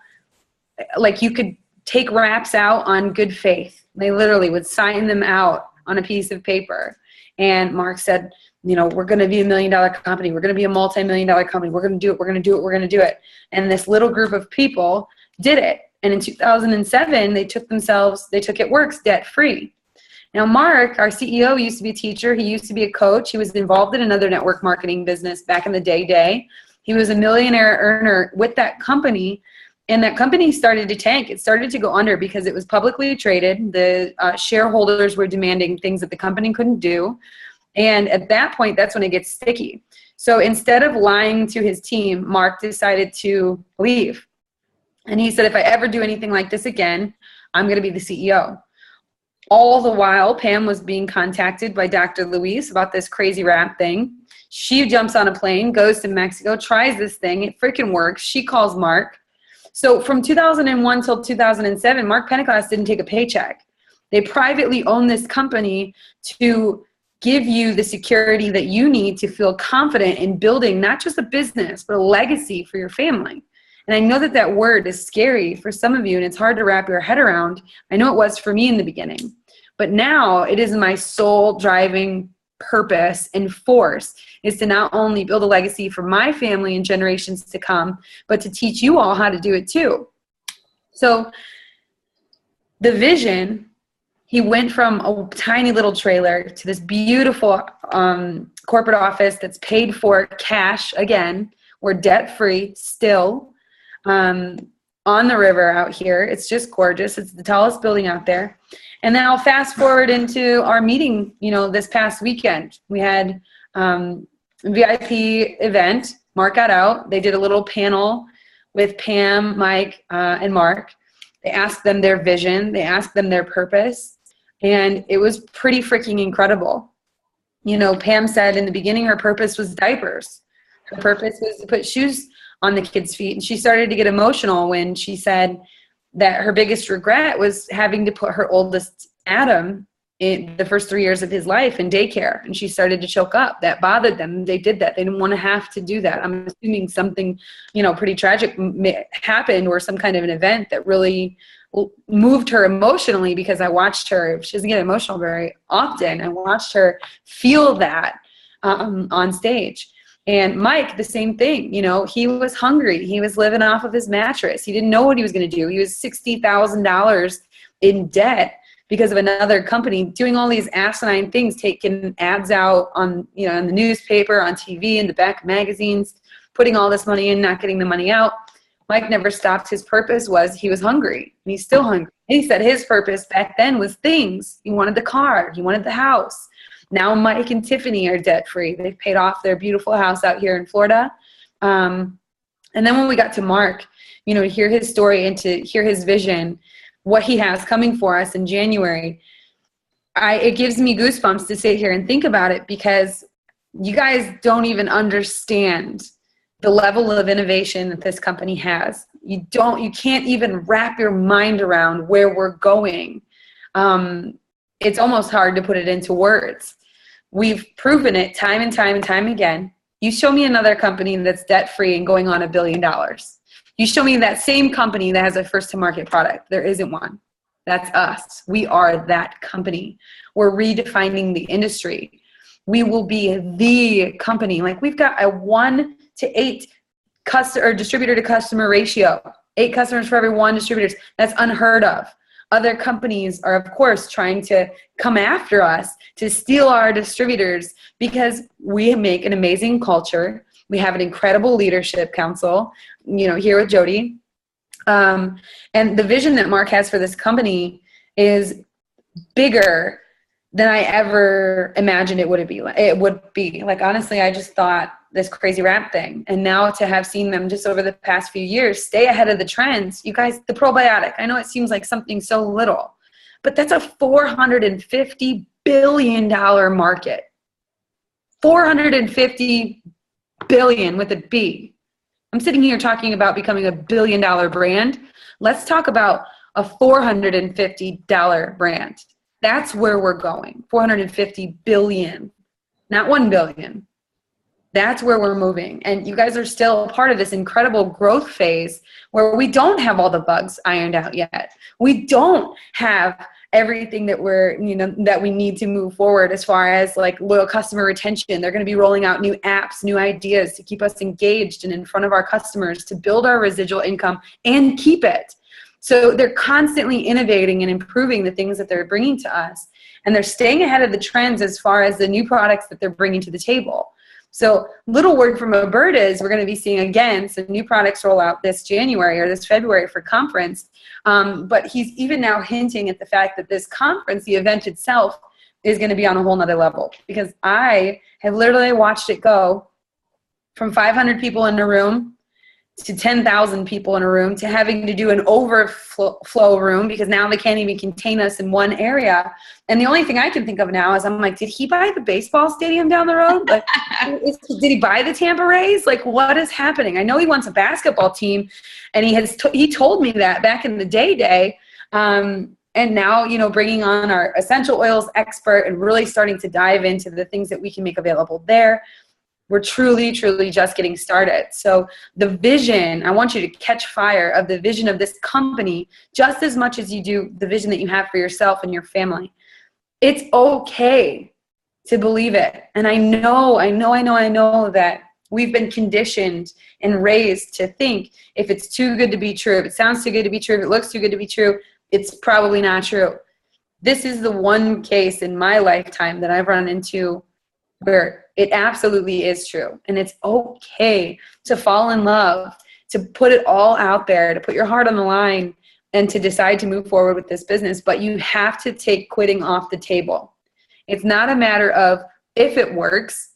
you could take raps out on good faith. They literally would sign them out on a piece of paper. And Mark said, we're going to be $1 million company. We're going to be a multi-million-dollar company. We're going to do it. We're going to do it. We're going to do it. And this little group of people did it. And in 2007, they took It Works debt free. Now, Mark, our CEO, used to be a teacher. He used to be a coach. He was involved in another network marketing business back in the day. He was a millionaire earner with that company. And that company started to tank. It started to go under because it was publicly traded. The shareholders were demanding things that the company couldn't do. And at that point, that's when it gets sticky. So instead of lying to his team, Mark decided to leave. And he said, if I ever do anything like this again, I'm going to be the CEO. All the while, Pam was being contacted by Dr. Luis about this crazy wrap thing. She jumps on a plane, goes to Mexico, tries this thing. It freaking works. She calls Mark. So from 2001 till 2007, Mark Pentecost didn't take a paycheck. They privately own this company to give you the security that you need to feel confident in building not just a business, but a legacy for your family. And I know that that word is scary for some of you, and it's hard to wrap your head around. I know it was for me in the beginning. But now it is my sole driving purpose and force is to not only build a legacy for my family and generations to come, but to teach you all how to do it too. So the vision, he went from a tiny little trailer to this beautiful corporate office that's paid for cash. Again, we're debt-free still on the river out here. It's just gorgeous. It's the tallest building out there. And then I'll fast forward into our meeting, this past weekend. We had a VIP event. Mark got out. They did a little panel with Pam, Mike, and Mark. They asked them their vision. They asked them their purpose. And it was pretty freaking incredible. Pam said in the beginning her purpose was diapers. Her purpose was to put shoes on the kids' feet. And she started to get emotional when she said that her biggest regret was having to put her oldest Adam in the first 3 years of his life in daycare. And she started to choke up. That bothered them. They did that. They didn't want to have to do that. I'm assuming something, pretty tragic happened, or some kind of an event that really moved her emotionally, because I watched her, she doesn't get emotional very often. I watched her feel that on stage. And Mike, the same thing. He was hungry. He was living off of his mattress. He didn't know what he was going to do. He was $60,000 in debt because of another company doing all these asinine things, taking ads out on, in the newspaper, on TV, in the back of magazines, putting all this money in, not getting the money out. Mike never stopped. His purpose was he was hungry, and he's still hungry. He said his purpose back then was things. He wanted the car. He wanted the house. Now Mike and Tiffany are debt-free. They've paid off their beautiful house out here in Florida. And then when we got to Mark, to hear his story and to hear his vision, what he has coming for us in January, it gives me goosebumps to sit here and think about it, because you guys don't even understand the level of innovation that this company has. You can't even wrap your mind around where we're going. It's almost hard to put it into words. We've proven it time and time and time again. You show me another company that's debt-free and going on $1 billion. You show me that same company that has a first-to-market product. There isn't one. That's us. We are that company. We're redefining the industry. We will be the company. Like, we've got a 1-to-8 distributor to customer ratio. 8 customers for every 1 distributor. That's unheard of. Other companies are, of course, trying to come after us to steal our distributors, because we make an amazing culture. We have an incredible leadership council, here with Jodi. And the vision that Mark has for this company is bigger than I ever imagined it would be. Like, honestly, I just thought this crazy rap thing. And now to have seen them just over the past few years stay ahead of the trends. You guys, the probiotic, I know it seems like something so little, but that's a $450 billion market. $450 billion with a B. I'm sitting here talking about becoming $1 billion brand. Let's talk about a $450 brand. That's where we're going. 450 billion, not 1 billion. That's where we're moving. And you guys are still a part of this incredible growth phase where we don't have all the bugs ironed out yet. We don't have everything that that we need to move forward as far as like loyal customer retention. They're going to be rolling out new apps, new ideas to keep us engaged and in front of our customers, to build our residual income and keep it. So they're constantly innovating and improving the things that they're bringing to us. And they're staying ahead of the trends as far as the new products that they're bringing to the table. So little word from a bird is we're going to be seeing, again, some new products roll out this January or this February for conference. But he's even now hinting at the fact that this conference, the event itself, is going to be on a whole nother level. Because I have literally watched it go from 500 people in the room to 10,000 people in a room to having to do an overflow room because now they can't even contain us in one area. And the only thing I can think of now is I'm like, did he buy the baseball stadium down the road? Like, did he buy the Tampa Rays? Like, what is happening? I know he wants a basketball team, and he told me that back in the day. And now, you know, bringing on our essential oils expert and really starting to dive into the things that we can make available there. We're truly, truly just getting started. So the vision, I want you to catch fire of the vision of this company just as much as you do the vision that you have for yourself and your family. It's okay to believe it. And I know that we've been conditioned and raised to think if it's too good to be true, if it sounds too good to be true, if it looks too good to be true, it's probably not true. This is the one case in my lifetime that I've run into where it absolutely is true. And it's okay to fall in love, to put it all out there, to put your heart on the line, and to decide to move forward with this business. But you have to take quitting off the table. It's not a matter of if it works.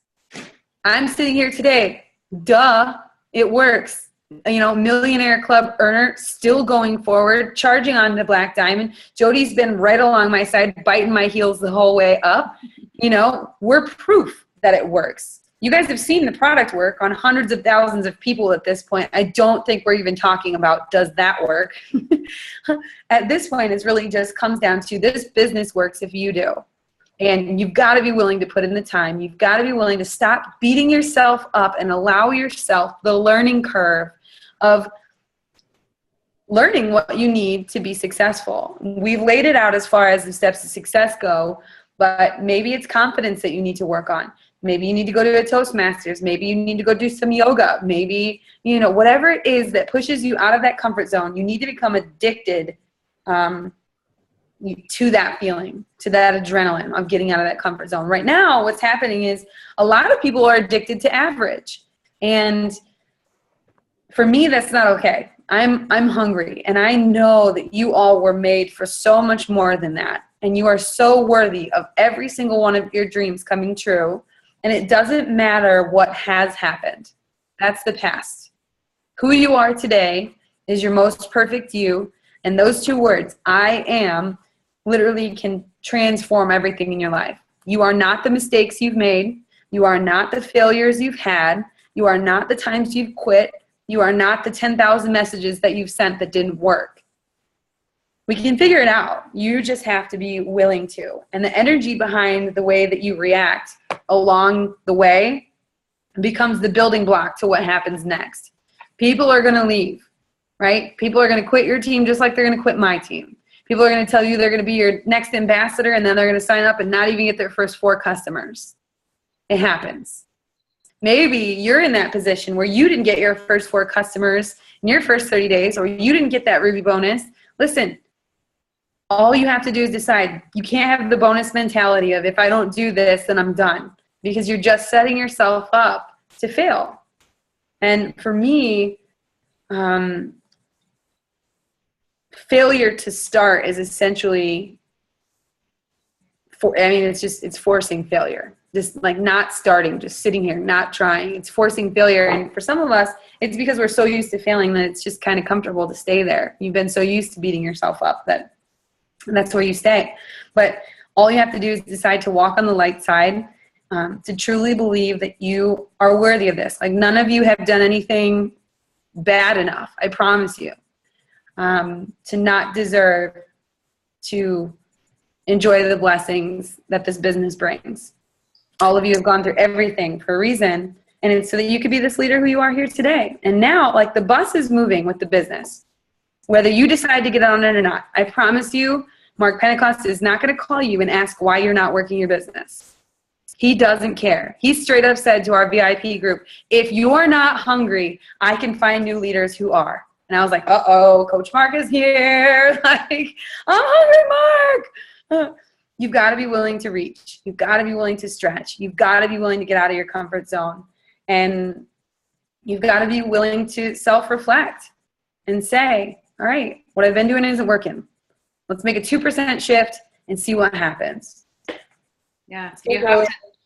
I'm sitting here today. Duh, it works. You know, millionaire club earner, still going forward, charging on the Black Diamond. Jodi's been right along my side, biting my heels the whole way up. You know, we're proof that it works. You guys have seen the product work on hundreds of thousands of people at this point. I don't think we're even talking about, does that work? At this point, it really just comes down to this business works if you do. And you've got to be willing to put in the time. You've got to be willing to stop beating yourself up and allow yourself the learning curve of learning what you need to be successful. We've laid it out as far as the steps to success go, but maybe it's confidence that you need to work on. Maybe you need to go to a Toastmasters. Maybe you need to go do some yoga. Maybe, you know, whatever it is that pushes you out of that comfort zone, you need to become addicted to that feeling, to that adrenaline of getting out of that comfort zone. Right now, what's happening is a lot of people are addicted to average. And for me, that's not okay. I'm hungry, and I know that you all were made for so much more than that. And you are so worthy of every single one of your dreams coming true. And it doesn't matter what has happened. That's the past. Who you are today is your most perfect you. And those two words, I am, literally can transform everything in your life. You are not the mistakes you've made. You are not the failures you've had. You are not the times you've quit. You are not the 10,000 messages that you've sent that didn't work. We can figure it out. You just have to be willing to. And the energy behind the way that you react along the way becomes the building block to what happens next. People are going to leave, right? People are going to quit your team just like they're going to quit my team. People are going to tell you they're going to be your next ambassador, and then they're going to sign up and not even get their first 4 customers. It happens. Maybe you're in that position where you didn't get your first 4 customers in your first 30 days, or you didn't get that Ruby bonus. Listen, all you have to do is decide. You can't have the bonus mentality of, if I don't do this, then I'm done, because you're just setting yourself up to fail. And for me, failure to start is essentially, it's forcing failure. Just like not starting, just sitting here, not trying. It's forcing failure. And for some of us, it's because we're so used to failing that it's just kind of comfortable to stay there. You've been so used to beating yourself up that that's where you stay. But all you have to do is decide to walk on the light side, to truly believe that you are worthy of this. Like, none of you have done anything bad enough, I promise you, to not deserve to enjoy the blessings that this business brings. All of you have gone through everything for a reason, and it's so that you could be this leader who you are here today. And now, like, the bus is moving with the business. Whether you decide to get on it or not, I promise you, Mark Pentecost is not going to call you and ask why you're not working your business. He doesn't care. He straight up said to our VIP group, if you're not hungry, I can find new leaders who are. And I was like, uh-oh, Coach Mark is here. Like, I'm hungry, Mark. You've got to be willing to reach. You've got to be willing to stretch. You've got to be willing to get out of your comfort zone. And you've got to be willing to self-reflect and say, all right, what I've been doing isn't working. Let's make a 2% shift and see what happens. Yeah,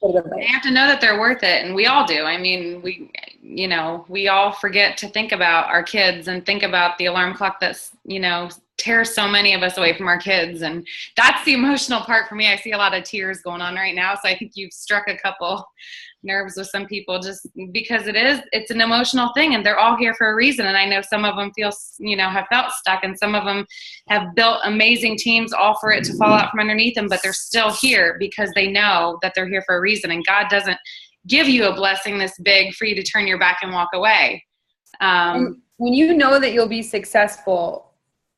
They have to know that they're worth it, and we all do. I mean, we all forget to think about our kids and think about the alarm clock that's, tears so many of us away from our kids. And that's the emotional part for me. I see a lot of tears going on right now. So I think you've struck a couple nerves with some people, just because it's an emotional thing, and they're all here for a reason. And I know some of them have felt stuck, and some of them have built amazing teams all for it to fall out from underneath them, but they're still here because they know that they're here for a reason. And God doesn't give you a blessing this big for you to turn your back and walk away. And when you know that you'll be successful,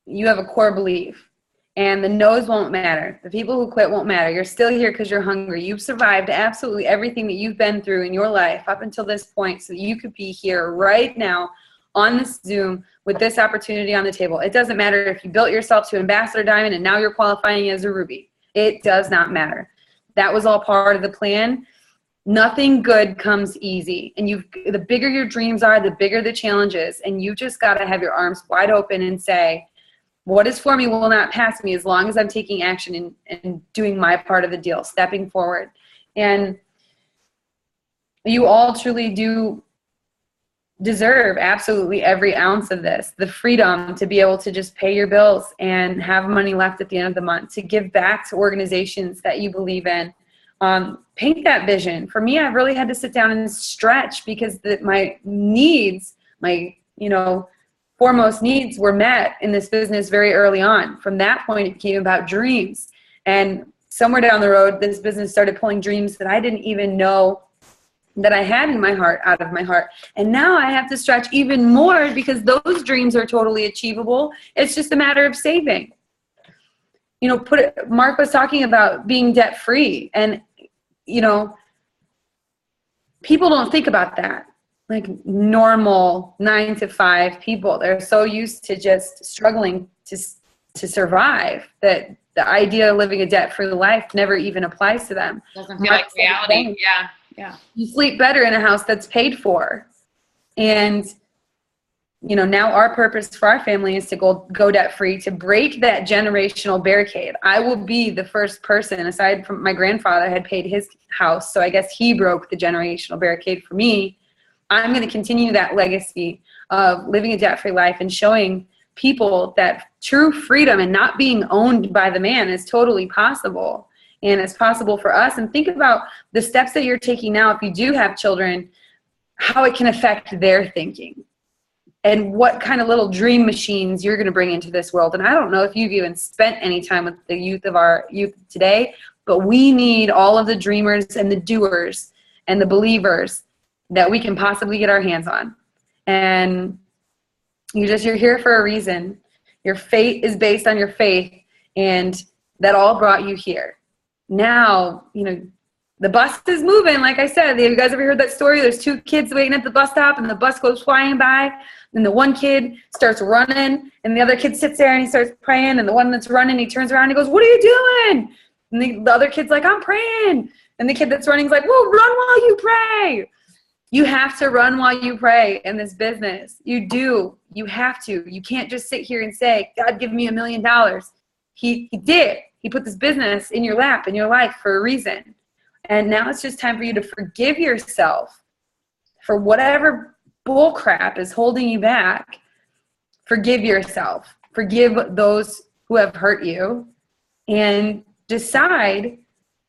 you have a core belief, and the no's won't matter. The people who quit won't matter. You're still here because you're hungry. You've survived absolutely everything that you've been through in your life up until this point, so that you could be here right now on this Zoom with this opportunity on the table. It doesn't matter if you built yourself to Ambassador Diamond and now you're qualifying as a Ruby. It does not matter. That was all part of the plan. Nothing good comes easy, and the bigger your dreams are, the bigger the challenges, and you just got to have your arms wide open and say, what is for me will not pass me, as long as I'm taking action and doing my part of the deal, stepping forward. And you all truly do deserve absolutely every ounce of this, the freedom to be able to just pay your bills and have money left at the end of the month, to give back to organizations that you believe in. Paint that vision. For me, I've really had to sit down and stretch, because my needs, my foremost needs were met in this business very early on. From that point, it became about dreams. And somewhere down the road, this business started pulling dreams that I didn't even know that I had in my heart out of my heart. And now I have to stretch even more, because those dreams are totally achievable. It's just a matter of saving. Mark was talking about being debt free, and people don't think about that. Like normal 9-to-5 people, they're so used to just struggling to survive that the idea of living a debt-free life never even applies to them. Doesn't feel like reality. Yeah. You sleep better in a house that's paid for. And now our purpose for our family is to go debt-free, to break that generational barricade. I will be the first person, aside from my grandfather had paid his house, so I guess he broke the generational barricade for me. I'm going to continue that legacy of living a debt-free life and showing people that true freedom and not being owned by the man is totally possible. And it's possible for us. And think about the steps that you're taking now, if you do have children, how it can affect their thinking and what kind of little dream machines you're going to bring into this world. And I don't know if you've even spent any time with the youth of our youth today, but we need all of the dreamers and the doers and the believers that we can possibly get our hands on. And you're here for a reason. Your fate is based on your faith, and that all brought you here. Now, the bus is moving. Like I said, have you guys ever heard that story? There's 2 kids waiting at the bus stop, and the bus goes flying by, and the one kid starts running, and the other kid sits there and he starts praying, and the one that's running, he turns around and he goes, "What are you doing?" And the other kid's like, "I'm praying." And the kid that's running is like, "Well, run while you pray." You have to run while you pray in this business. You do. You have to. You can't just sit here and say, "God, give me $1 million." He did. He put this business in your lap, in your life, for a reason. And now it's just time for you to forgive yourself for whatever bull crap is holding you back. Forgive yourself. Forgive those who have hurt you. And decide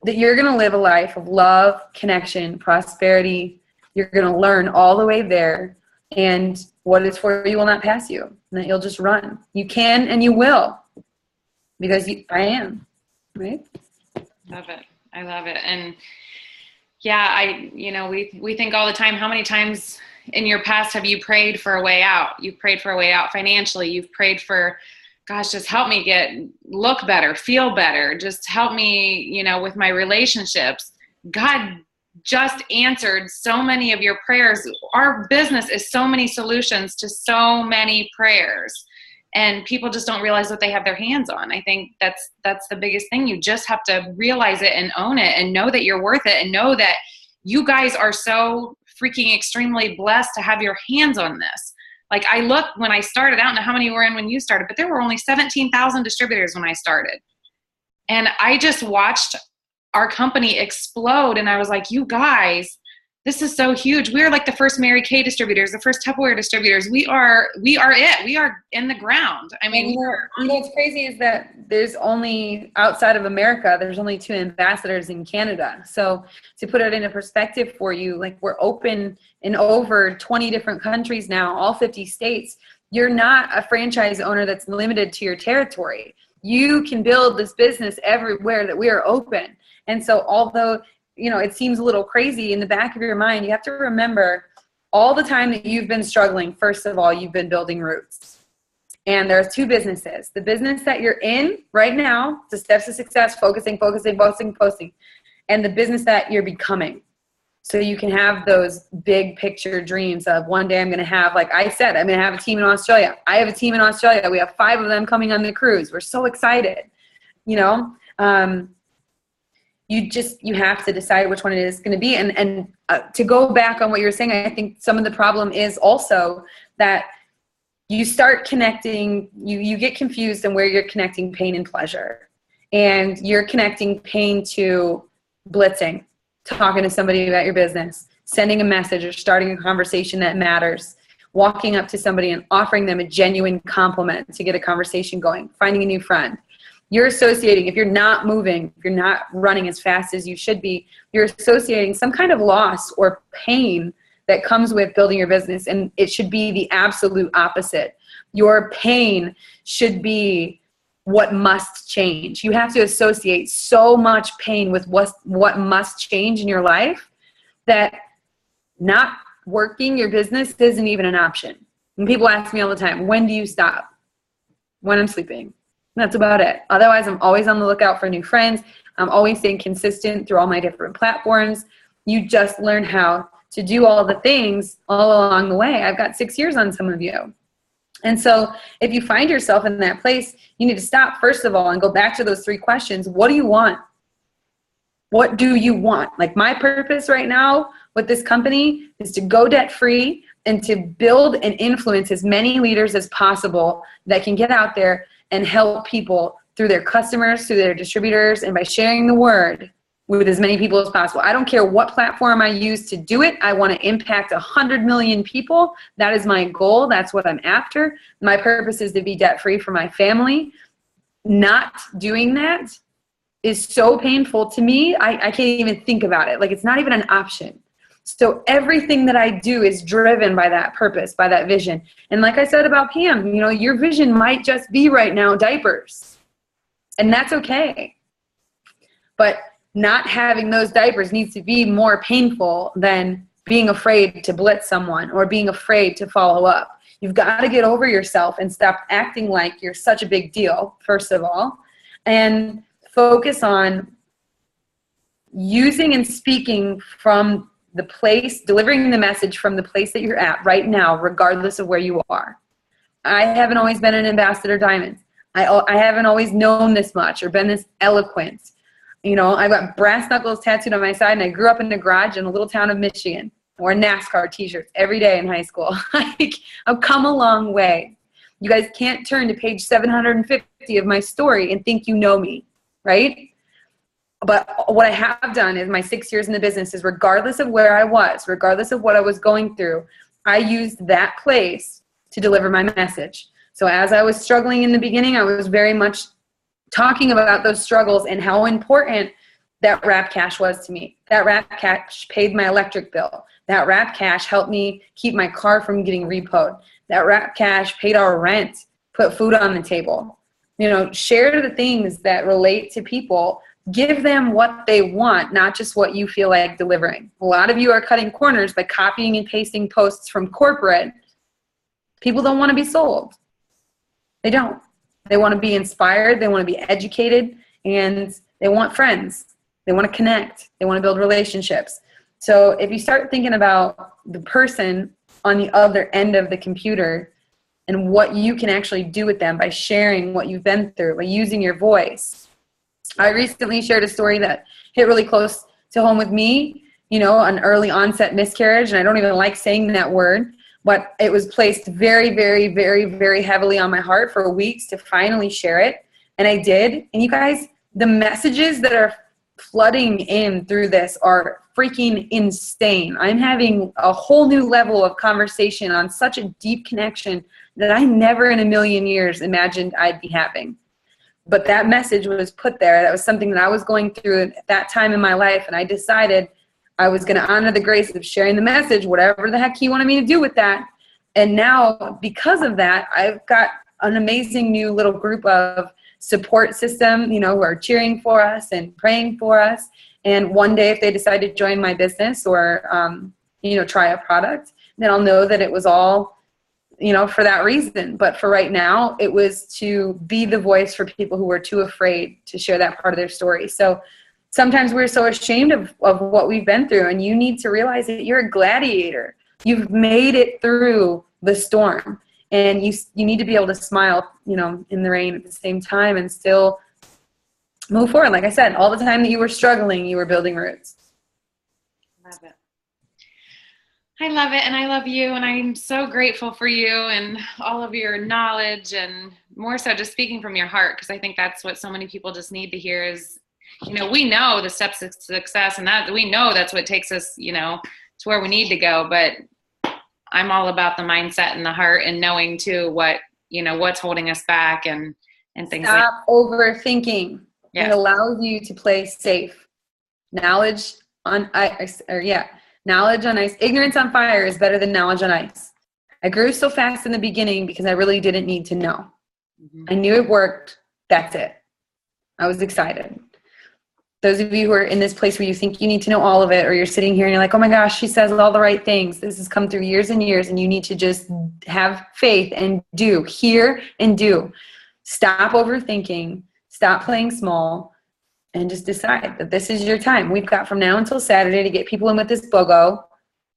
that you're going to live a life of love, connection, prosperity. You're going to learn all the way there, and what is for you will not pass you, and that you'll just run. You can and you will, because I am, right? Love it. I love it. And yeah, we think all the time, how many times in your past have you prayed for a way out? You've prayed for a way out financially. You've prayed for, gosh, just help me look better, feel better. Just help me, with my relationships. God just answered so many of your prayers. Our business is so many solutions to so many prayers, and people just don't realize what they have their hands on. I think that's the biggest thing. You just have to realize it and own it and know that you're worth it, and know that you guys are so freaking extremely blessed to have your hands on this. Like, I looked when I started, I don't know how many were in when you started, but there were only 17,000 distributors when I started. And I just watched our company explode. And I was like, you guys, this is so huge. We are like the first Mary Kay distributors, the first Tupperware distributors. We are it. We are in the ground. I mean, you know what's crazy is that there's only, outside of America, there's only 2 ambassadors in Canada. So to put it into perspective for you, like we're open in over 20 different countries now, all 50 states. You're not a franchise owner that's limited to your territory. You can build this business everywhere that we are open. And so although, you know, it seems a little crazy, in the back of your mind, you have to remember all the time that you've been struggling. First of all, you've been building roots. And there's 2 businesses. The business that you're in right now, the steps to success, focusing. And the business that you're becoming. So you can have those big picture dreams of one day I'm going to have, like I said, I'm going to have a team in Australia. I have a team in Australia. We have 5 of them coming on the cruise. We're so excited, you know. You have to decide which one it is going to be. And to go back on what you were saying, I think some of the problem is also that you start connecting, you get confused on where you're connecting pain and pleasure. And you're connecting pain to blitzing, talking to somebody about your business, sending a message or starting a conversation that matters, walking up to somebody and offering them a genuine compliment to get a conversation going, finding a new friend. You're associating, if you're not moving, if you're not running as fast as you should be, you're associating some kind of loss or pain that comes with building your business. And it should be the absolute opposite. Your pain should be what must change. You have to associate so much pain with what must change in your life that not working your business isn't even an option. And people ask me all the time, when do you stop? When I'm sleeping. That's about it. Otherwise, I'm always on the lookout for new friends. I'm always staying consistent through all my different platforms. You just learn how to do all the things all along the way. I've got 6 years on some of you. And so if you find yourself in that place, you need to stop, first of all, and go back to those 3 questions. What do you want? What do you want? Like my purpose right now with this company is to go debt-free and to build and influence as many leaders as possible that can get out there and help people through their customers, through their distributors, and by sharing the word with as many people as possible. I don't care what platform I use to do it. I want to impact 100 million people. That is my goal. That's what I'm after. My purpose is to be debt-free for my family. Not doing that is so painful to me. I can't even think about it. Like it's not even an option. So everything that I do is driven by that purpose, by that vision. And like I said about Pam, you know, your vision might just be right now diapers. And that's okay. But not having those diapers needs to be more painful than being afraid to blitz someone or being afraid to follow up. You've got to get over yourself and stop acting like you're such a big deal, first of all, and focus on using and speaking from the place, delivering the message from the place that you're at right now, regardless of where you are. I haven't always been an ambassador diamond. I haven't always known this much or been this eloquent. You know, I've got brass knuckles tattooed on my side, and I grew up in a garage in a little town of Michigan. I wore NASCAR t-shirts every day in high school. I've come a long way. You guys can't turn to page 750 of my story and think you know me, right? But what I have done is my 6 years in the business is regardless of where I was, regardless of what I was going through, I used that place to deliver my message. So as I was struggling in the beginning, I was very much talking about those struggles and how important that wrap cash was to me. That wrap cash paid my electric bill. That wrap cash helped me keep my car from getting repoed. That wrap cash paid our rent, put food on the table. You know, share the things that relate to people. Give them what they want, not just what you feel like delivering. A lot of you are cutting corners by copying and pasting posts from corporate. People don't want to be sold. They don't. They want to be inspired. They want to be educated, and they want friends. They want to connect. They want to build relationships. So if you start thinking about the person on the other end of the computer and what you can actually do with them by sharing what you've been through, by using your voice. I recently shared a story that hit really close to home with me, you know, an early onset miscarriage, and I don't even like saying that word, but it was placed very, very, very, very heavily on my heart for weeks to finally share it, and I did. And you guys, the messages that are flooding in through this are freaking insane. I'm having a whole new level of conversation on such a deep connection that I never in a million years imagined I'd be having. But that message was put there. That was something that I was going through at that time in my life, and I decided I was going to honor the grace of sharing the message, whatever the heck he wanted me to do with that. And now, because of that, I've got an amazing new little group of support system, who are cheering for us and praying for us. And one day, if they decide to join my business or, try a product, then I'll know that it was all for that reason. But for right now, it was to be the voice for people who were too afraid to share that part of their story. So sometimes we're so ashamed of what we've been through, and you need to realize that you're a gladiator. You've made it through the storm, and you need to be able to smile, in the rain at the same time and still move forward. Like I said, all the time that you were struggling, you were building roots. Love it. I love it, and I love you, and I'm so grateful for you and all of your knowledge, and more so just speaking from your heart, because I think that's what so many people just need to hear is, we know the steps to success, and that we know that's what takes us, to where we need to go, but I'm all about the mindset and the heart and knowing too what's holding us back and things like that. Stop overthinking. Yes. It allows you to play safe. Knowledge on ice, ignorance on fire is better than knowledge on ice. I grew so fast in the beginning because I really didn't need to know. Mm-hmm. I knew it worked. That's it. I was excited. Those of you who are in this place where you think you need to know all of it, or you're sitting here and you're like, oh my gosh, she says all the right things. This has come through years and years, and you need to just have faith and do. Hear and do. Stop overthinking. Stop playing small. And just decide that this is your time. We've got from now until Saturday to get people in with this BOGO.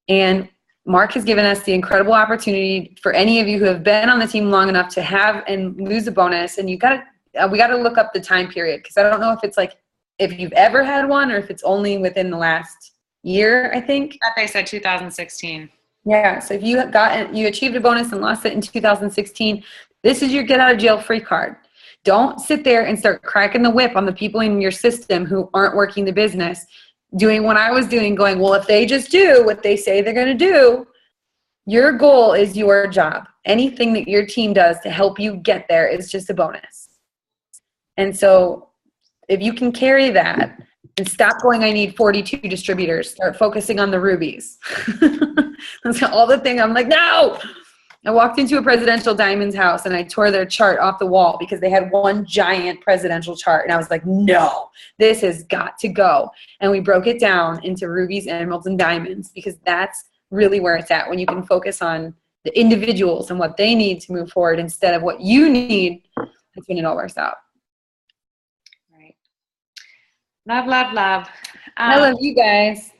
And Mark has given us the incredible opportunity for any of you who have been on the team long enough to have and lose a bonus. And we got to look up the time period, because I don't know if it's like if you've ever had one or if it's only within the last year, I think. I think they said 2016. Yeah. So if you achieved a bonus and lost it in 2016, this is your get out of jail free card. Don't sit there and start cracking the whip on the people in your system who aren't working the business, doing what I was doing, going, well, if they just do what they say they're going to do, your goal is your job. Anything that your team does to help you get there is just a bonus. And so if you can carry that and stop going, I need 42 distributors, start focusing on the rubies. That's all the thing. I'm like, no. I walked into a presidential diamonds house and I tore their chart off the wall because they had one giant presidential chart. And I was like, no, this has got to go. And we broke it down into rubies, emeralds, and diamonds, because that's really where it's at. When you can focus on the individuals and what they need to move forward instead of what you need, that's when it all works out. Right. Love, love, love. I love you guys.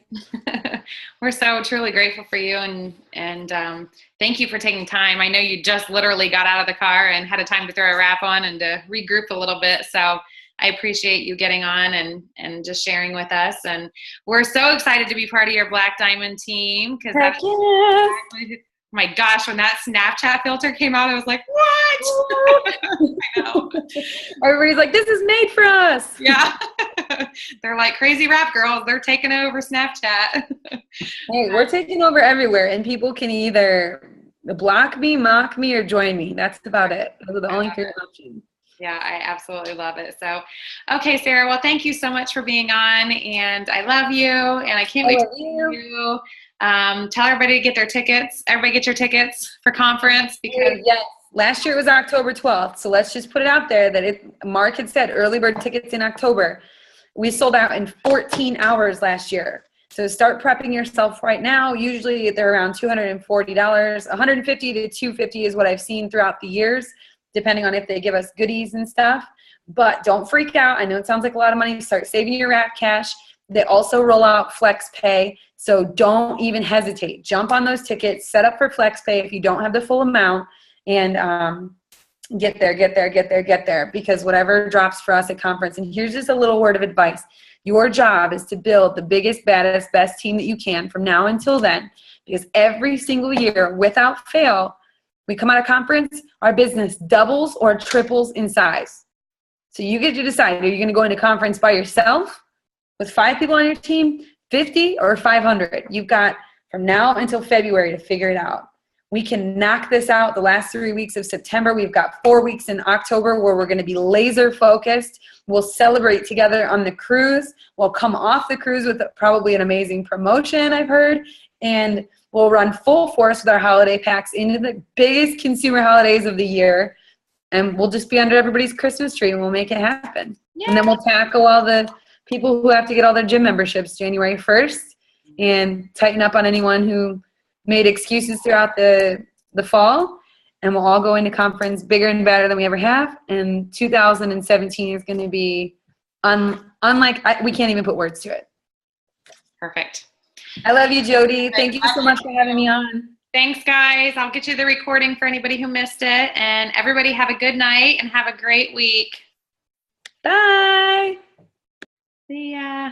We're so truly grateful for you, and thank you for taking time. I know you just literally got out of the car and had a time to throw a wrap on and to regroup a little bit. So I appreciate you getting on and just sharing with us. And we're so excited to be part of your Black Diamond team, because that's exactly, my gosh, when that Snapchat filter came out, I was like, what? I know. Everybody's like, this is made for us. Yeah. They're like crazy rap girls. They're taking over Snapchat. Hey, we're taking over everywhere, and people can either block me, mock me, or join me. That's about it. Those are the only three options. Yeah, I absolutely love it. So, okay, Sarah, well, thank you so much for being on, and I love you, and I can't wait to see you. Tell everybody to get their tickets. Everybody get your tickets for conference, because yes. Last year it was October 12th, so let's just put it out there that Mark had said early bird tickets in October. We sold out in 14 hours last year. So start prepping yourself right now. Usually they're around $240. $150 to $250 is what I've seen throughout the years, depending on if they give us goodies and stuff. But don't freak out. I know it sounds like a lot of money. Start saving your wrap cash. They also roll out Flex Pay, so don't even hesitate. Jump on those tickets. Set up for Flex Pay if you don't have the full amount, and get there, because whatever drops for us at conference. And here's just a little word of advice. Your job is to build the biggest, baddest, best team that you can from now until then, because every single year, without fail, we come out of conference, our business doubles or triples in size. So you get to decide, are you going to go into conference by yourself, with 5 people on your team, 50 or 500. You've got from now until February to figure it out. We can knock this out the last 3 weeks of September. We've got 4 weeks in October where we're going to be laser focused. We'll celebrate together on the cruise. We'll come off the cruise with probably an amazing promotion, I've heard. And we'll run full force with our holiday packs into the biggest consumer holidays of the year. And we'll just be under everybody's Christmas tree and we'll make it happen. Yeah. And then we'll tackle all the people who have to get all their gym memberships January 1st and tighten up on anyone who made excuses throughout the fall, and we'll all go into conference bigger and better than we ever have. And 2017 is going to be we can't even put words to it. Perfect. I love you, Jodi. Thank you so much for having me on. Thanks, guys. I'll get you the recording for anybody who missed it. And everybody have a good night and have a great week. Bye. See ya.